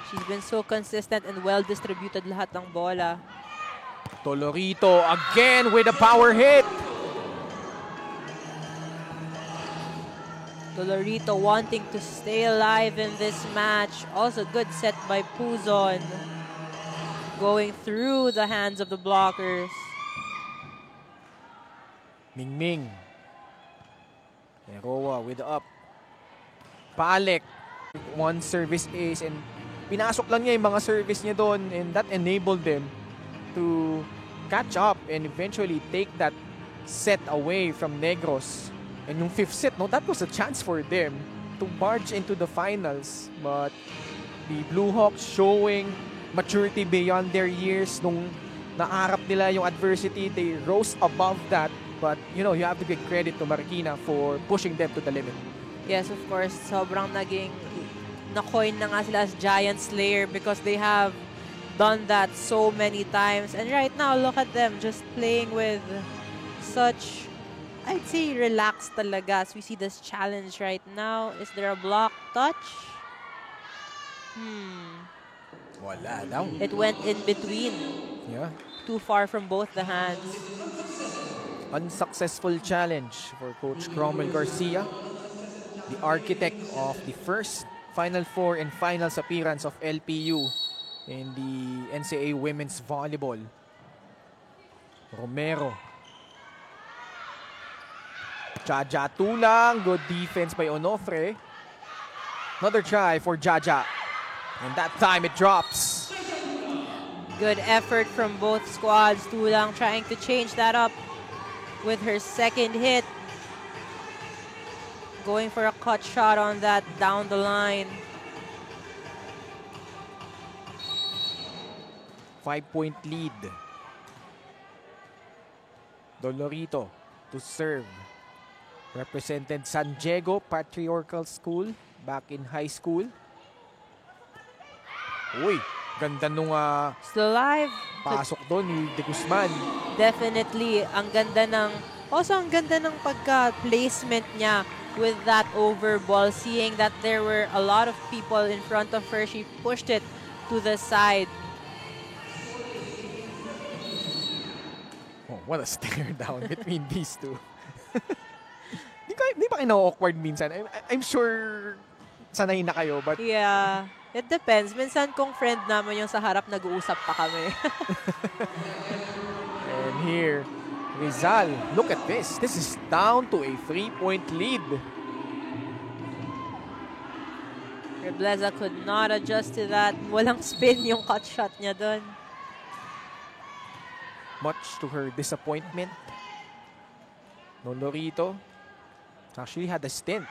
Speaker 5: She's been so consistent and well-distributed lahat ng bola.
Speaker 3: Dolorito again with a power hit.
Speaker 5: Dolorito wanting to stay alive in this match. Also good set by Puzon. Going through the hands of the blockers.
Speaker 3: Mingming. Eroa with the up. Palek. One service ace, and pinasok lang niya yung mga service niya doon, and that enabled them to catch up and eventually take that set away from Negros. And yung fifth set, no, that was a chance for them to barge into the finals. But the Blue Hawks showing maturity beyond their years. Nung naarap nila yung adversity, they rose above that. But, you know, you have to give credit to Marikina for pushing them to the limit.
Speaker 5: Yes, of course. Sobrang naging na-coin na nga sila as Giant Slayer because they have done that so many times. And right now, look at them just playing with such, I'd say, relaxed talaga. As we see this challenge right now. Is there a block touch?
Speaker 3: Wala daw.
Speaker 5: It went in between.
Speaker 3: Yeah.
Speaker 5: Too far from both the hands.
Speaker 3: Unsuccessful challenge for Coach Cromwell Garcia, the architect of the first Final Four and finals appearance of LPU in the NCAA Women's Volleyball. Romero. Jaja Tulang. Good defense by Onofre. Another try for Jaja. And that time it drops.
Speaker 5: Good effort from both squads. Tulang trying to change that up with her second hit. Going for a cut shot on that down the line.
Speaker 3: 5-point lead. Dolorito to serve. Represented San Diego Patriarchal School back in high school. Uy, ganda nung
Speaker 5: Still alive.
Speaker 3: pasok doon ni De Guzman.
Speaker 5: Definitely. Ang ganda ng, also ang ganda ng pagka-placement niya with that over ball. Seeing that there were a lot of people in front of her, she pushed it to the side.
Speaker 3: Oh, what a stare down between these two. Di ba kayo na-awkward minsan? I'm sure sanay na kayo, but
Speaker 5: Yeah. It depends. Minsan kung friend naman yung sa harap, nag-uusap pa kami.
Speaker 3: and here, Rizal, look at this. This is down to a 3-point lead. Look at
Speaker 5: Nobleza could not adjust to that. Walang spin yung cut shot niya doon.
Speaker 3: Much to her disappointment, Nolorito actually had a stint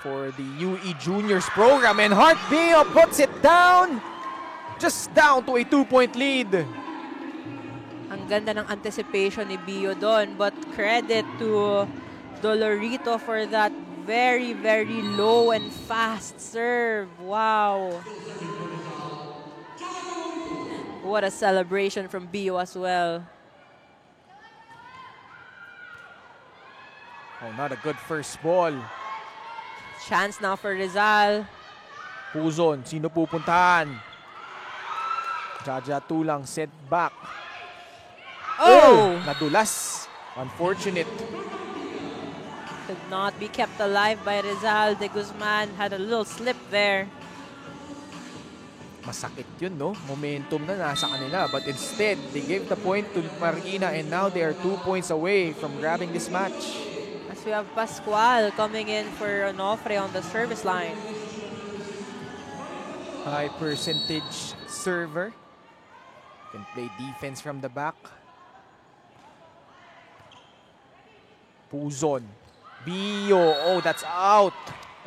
Speaker 3: for the UE Juniors program, and Heart Bio puts it down, just down to a 2-point lead.
Speaker 5: Ang ganda ng anticipation ni Bio doon, but credit to Dolorito for that very, very low and fast serve. Wow. What a celebration from Bio as well.
Speaker 3: Oh, not a good first ball.
Speaker 5: Chance now for Rizal.
Speaker 3: Puzon, sino pupuntahan? Jaja Tulang sent back.
Speaker 5: Oh!
Speaker 3: Nadulas. Unfortunate.
Speaker 5: Could not be kept alive by Rizal. De Guzman had a little slip there.
Speaker 3: Masakit yun, no? Momentum na nasa kanila. But instead, they gave the point to Marikina, and now they are 2 points away from grabbing this match.
Speaker 5: As we have Pascual coming in for Onofre on the service line.
Speaker 3: High percentage server. Can play defense from the back. Puzon. Bio. Oh, that's out.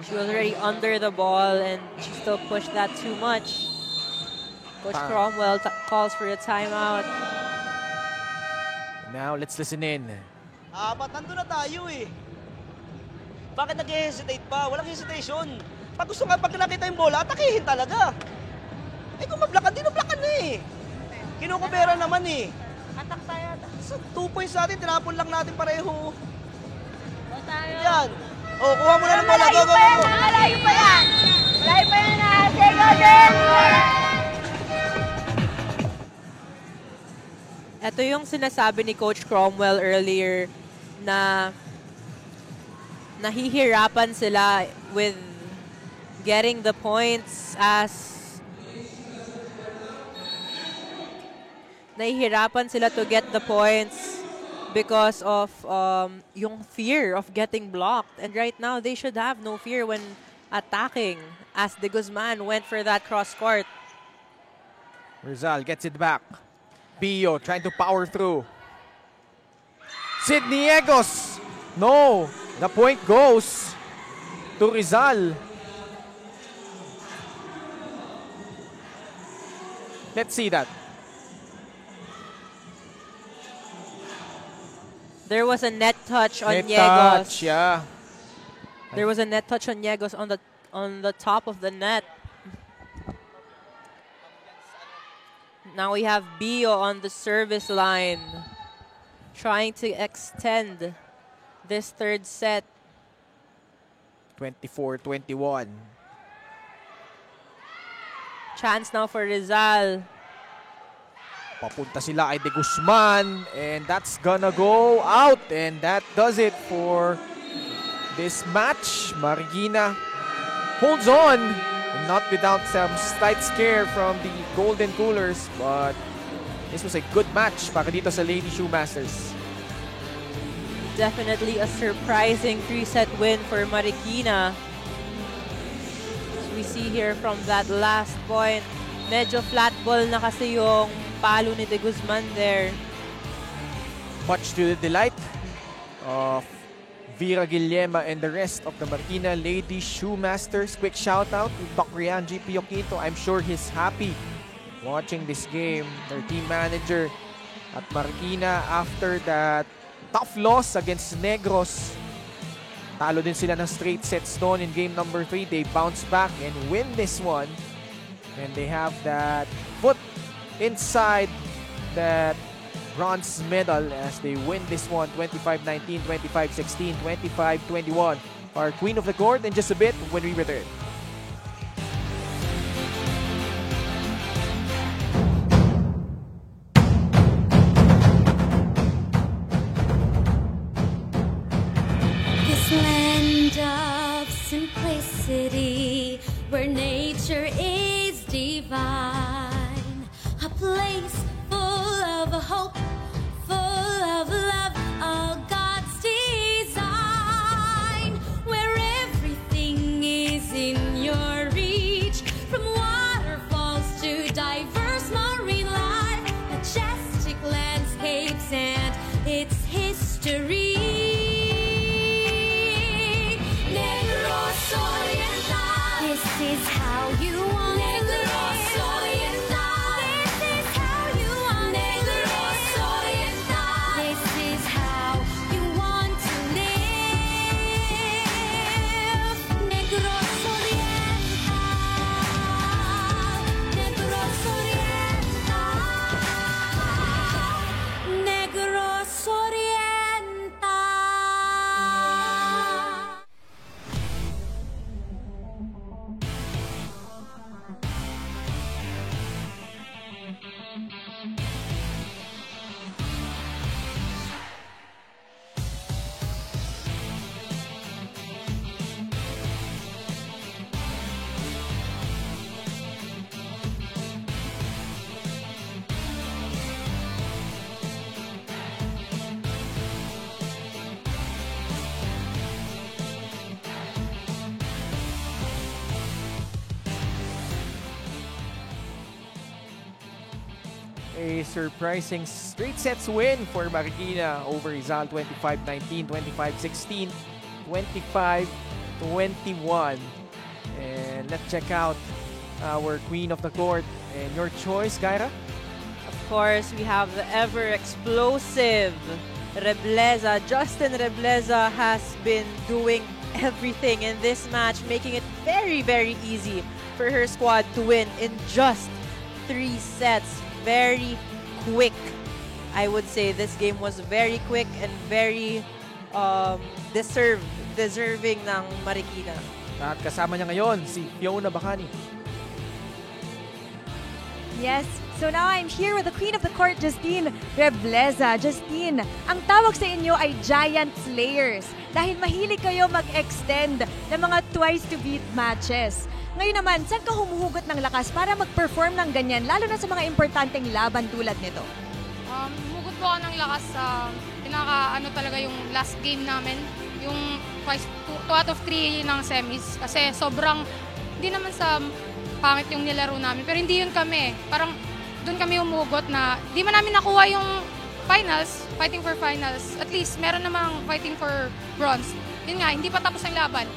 Speaker 5: She was already under the ball and she still pushed that too much. Coach Cromwell calls for a timeout.
Speaker 3: Now, let's listen in.
Speaker 9: Ba't nandun na tayo eh? Bakit nag-hesitate pa? Walang hesitation. Pag gusto nga, pag nakita yung bola, atakihin talaga. Eh kung mablakan, di nablakan na eh. Kinukubera naman eh.
Speaker 2: Atak tayo.
Speaker 9: Sa 2 points natin, tinapon lang natin pareho. Yan. Oh, kuha mo na ng bola. Go, go, go.
Speaker 2: Malayo pa yan. Malayo pa yan. Go, din.
Speaker 5: Ito yung sinasabi ni Coach Cromwell earlier na nahihirapan sila with getting the points as nahihirapan sila to get the points because of yung fear of getting blocked. And right now, they should have no fear when attacking as De Guzman went for that cross court.
Speaker 3: Rizal gets it back. Bio trying to power through. Sidney Egos. No. The point goes to Rizal. Let's see that.
Speaker 5: There was a net touch on
Speaker 3: Net
Speaker 5: Niegos.
Speaker 3: touch, yeah.
Speaker 5: There was a net touch on Niegos on the top of the net. Now we have Bio on the service line, trying to extend this third set.
Speaker 3: 24-21.
Speaker 5: Chance now for Rizal.
Speaker 3: Papunta sila kay De Guzman, and that's gonna go out, and that does it for this match. Marikina holds on, not without some slight scare from the Golden Coolers, but this was a good match para dito sa Lady Shoemasters.
Speaker 5: Definitely a surprising 3-set win for Marikina. As we see here from that last point, medyo flat ball na kasi yung palo ni De Guzman there.
Speaker 3: Much to the delight of Vera Guillema and the rest of the Marikina Lady Shoemasters. Quick shout out to Doc Rianji Pioquito. I'm sure he's happy watching this game. Their team manager at Marikina after that tough loss against Negros. Talo din sila ng straight sets doon in game number 3. They bounce back and win this one. And they have that foot inside that bronze medal as they win this one 25-19, 25-16, 25-21. Our queen of the court in just a bit when we return.
Speaker 10: This land of simplicity, where nature is divine, a place full of hope, full of love, all God's design, where everything is in your reach,
Speaker 3: A surprising straight sets win for Marikina over Rizal 25-19, 25-16, 25-21. And let's check out our queen of the court. And your choice, Gaira?
Speaker 5: Of course, we have the ever-explosive Rebleza. Justin Rebleza has been doing everything in this match, making it very, very easy for her squad to win in just 3 sets. Very quick. I would say this game was very quick and very deserving ng Marikina.
Speaker 3: At kasama niya ngayon, si Fiona Bacani.
Speaker 1: Yes, so now I'm here with the queen of the court, Justine Rebleza. Justine, ang tawag sa inyo ay Giant Slayers dahil mahilig kayo mag-extend ng mga twice-to-beat matches. Ngayon naman, saan ka humuhugot ng lakas para mag-perform ng ganyan, lalo na sa mga importanteng laban tulad nito?
Speaker 7: Humugot po ako ng lakas sa talaga yung last game namin. Yung 2 out of 3 ng semis. Kasi sobrang, hindi naman sa pangit yung nilaro namin. Pero hindi yun kami. Parang doon kami humugot na di man namin nakuha yung finals, fighting for finals. At least meron namang fighting for bronze. Yun nga, hindi pa tapos ang laban.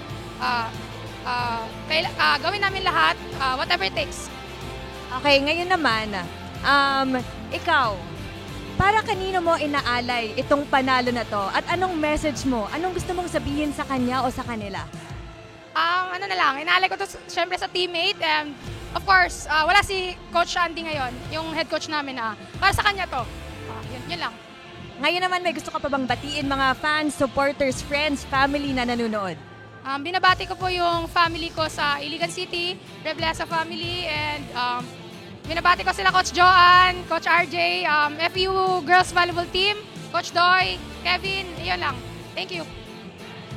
Speaker 7: Gawin namin lahat, whatever it takes.
Speaker 1: Okay, ngayon naman, ikaw, para kanino mo inaalay itong panalo na to? At anong message mo? Anong gusto mong sabihin sa kanya o sa kanila?
Speaker 7: Inaalay ko to syempre sa teammate. And of course, wala si Coach Andy ngayon, yung head coach namin para sa kanya to. Yun lang.
Speaker 1: Ngayon naman, may gusto ka pa bang batiin mga fans, supporters, friends, family na nanonood?
Speaker 7: Binabati ko po yung family ko sa Iligan City, Rebleza family, and binabati ko sila Coach Joanne, Coach RJ, FU Girls Volleyball Team, Coach Doy, Kevin, yun lang. Thank you.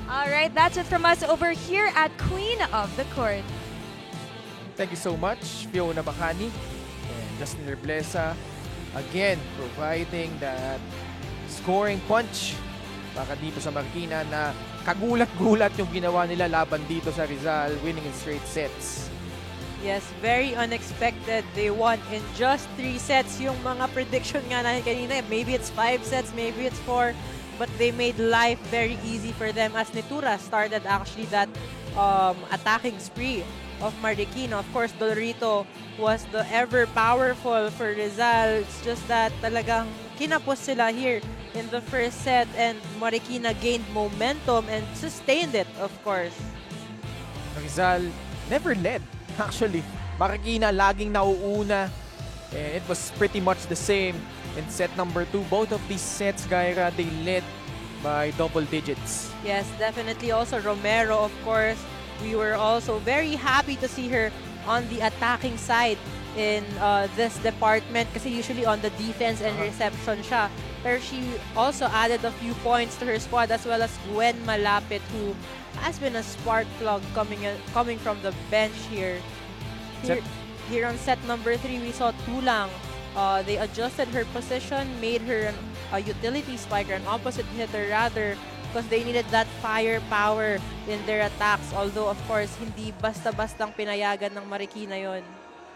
Speaker 1: Alright, that's it from us over here at Queen of the Court.
Speaker 3: Thank you so much, Fiona Bacani and Justin Rebleza. Again, providing that scoring punch para dito sa Marikina na kagulat-gulat yung ginawa nila laban dito sa Rizal, winning in straight sets.
Speaker 5: Yes, very unexpected. They won in just 3 sets. Yung mga prediction nga natin kanina, maybe it's 5 sets, maybe it's 4. But they made life very easy for them as Nitura started actually that attacking spree of Marikina. Of course, Dolorito was the ever powerful for Rizal. It's just that talagang kinapos sila here in the first set and Marikina gained momentum and sustained it, of course.
Speaker 3: Rizal never led. Actually, Marikina laging nauuna. And it was pretty much the same in set number 2. Both of these sets, Gaira, they led by double digits.
Speaker 5: Yes, definitely. Also Romero, of course. We were also very happy to see her on the attacking side in this department kasi usually on the defense and reception siya. Pero she also added a few points to her squad as well as Gwen Malapit who has been a spark plug coming from the bench here. Here on set number 3, we saw Tulang. They adjusted her position, made her a utility spiker, an opposite hitter rather, because they needed that firepower in their attacks. Although, of course, hindi basta-bastang pinayagan ng Marikina yon.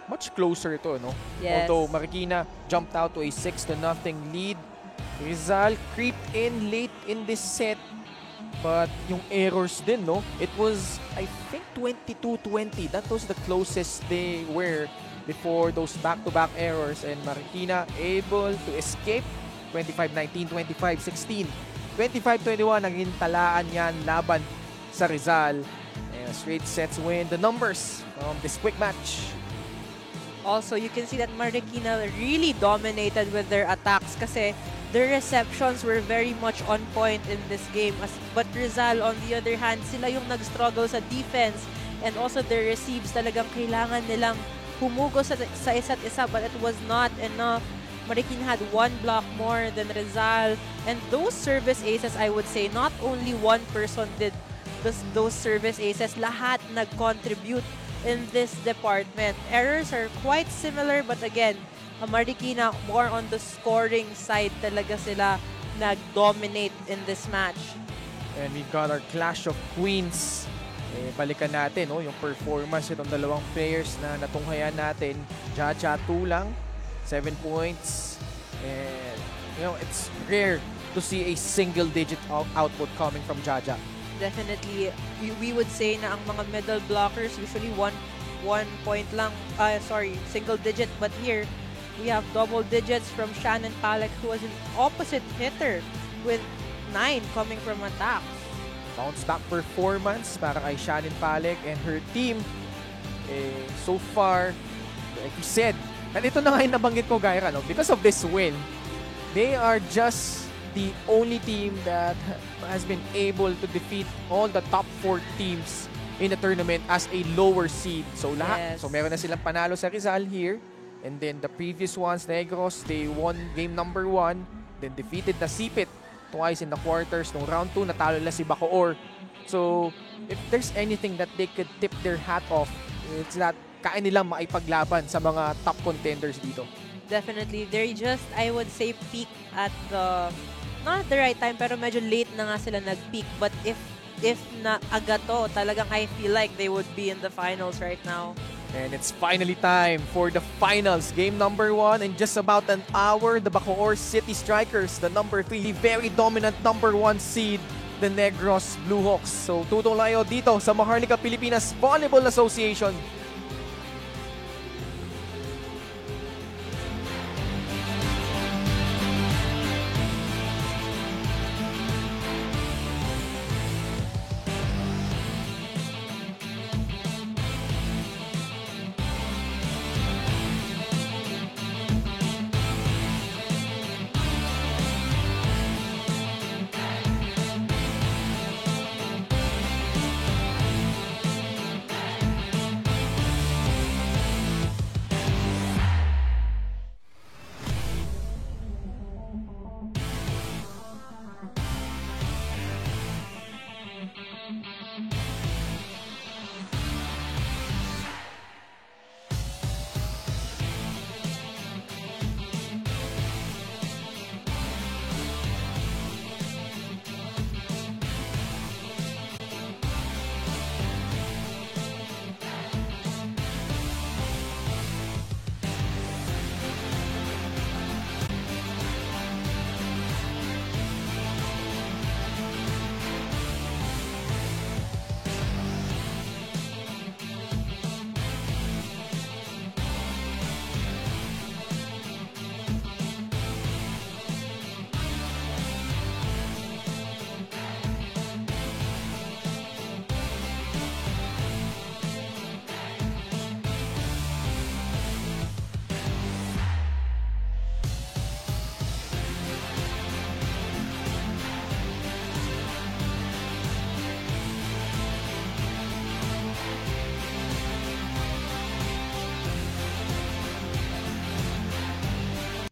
Speaker 3: Much closer to, no?
Speaker 5: Yes.
Speaker 3: Although Marikina jumped out to a 6-0 lead, Rizal creeped in late in this set. But yung errors din, no? It was, I think, 22-20. That was the closest they were before those back-to-back errors. And Marikina able to escape 25-19, 25-16. 25-21, naging talaan yan laban sa Rizal. And straight sets win the numbers from this quick match.
Speaker 5: Also, you can see that Marikina really dominated with their attacks kasi their receptions were very much on point in this game. But Rizal, on the other hand, sila yung nag-struggle sa defense and also their receives talagang kailangan nilang humugos sa isa't isa but it was not enough. Marikina had 1 block more than Rizal and those service aces, I would say, not only one person did those service aces, lahat nag-contribute in this department. Errors are quite similar but again, Marikina more on the scoring side talaga sila nag-dominate in this match.
Speaker 3: And we got our Clash of Queens. Balikan natin yung performance itong dalawang players na natunghayan natin. Jaja Tulang 7 points. And, it's rare to see a single-digit output coming from Jaja.
Speaker 5: Definitely, we would say na ang mga middle blockers usually one point lang, single digit. But here, we have double digits from Shannon Palek, who was an opposite hitter with 9 coming from attack.
Speaker 3: Bounce back performance para kay Shannon Palek and her team. So far, like you said, and ito na nga yung nabanggit ko, Gaira, no? Because of this win, they are just the only team that has been able to defeat all the top 4 teams in the tournament as a lower seed. So lahat, so meron na silang panalo sa Rizal here. And then the previous ones, Negros, they won game number 1, then defeated the Sipit twice in the quarters. Nung round 2, natalo nila si Bacoor. So if there's anything that they could tip their hat off, it's that kaya nilang maipaglaban sa mga top contenders dito.
Speaker 5: Definitely. They just, I would say, peak at the, not at the right time, pero medyo late na nga sila nag-peak. But if na agato, talagang I feel like they would be in the finals right now.
Speaker 3: And it's finally time for the finals. Game number 1 in just about an hour. The Bacoor City Strikers, the number 3, very dominant number 1 seed, the Negros Blue Hawks. So tutong layo dito sa Maharlika Pilipinas Volleyball Association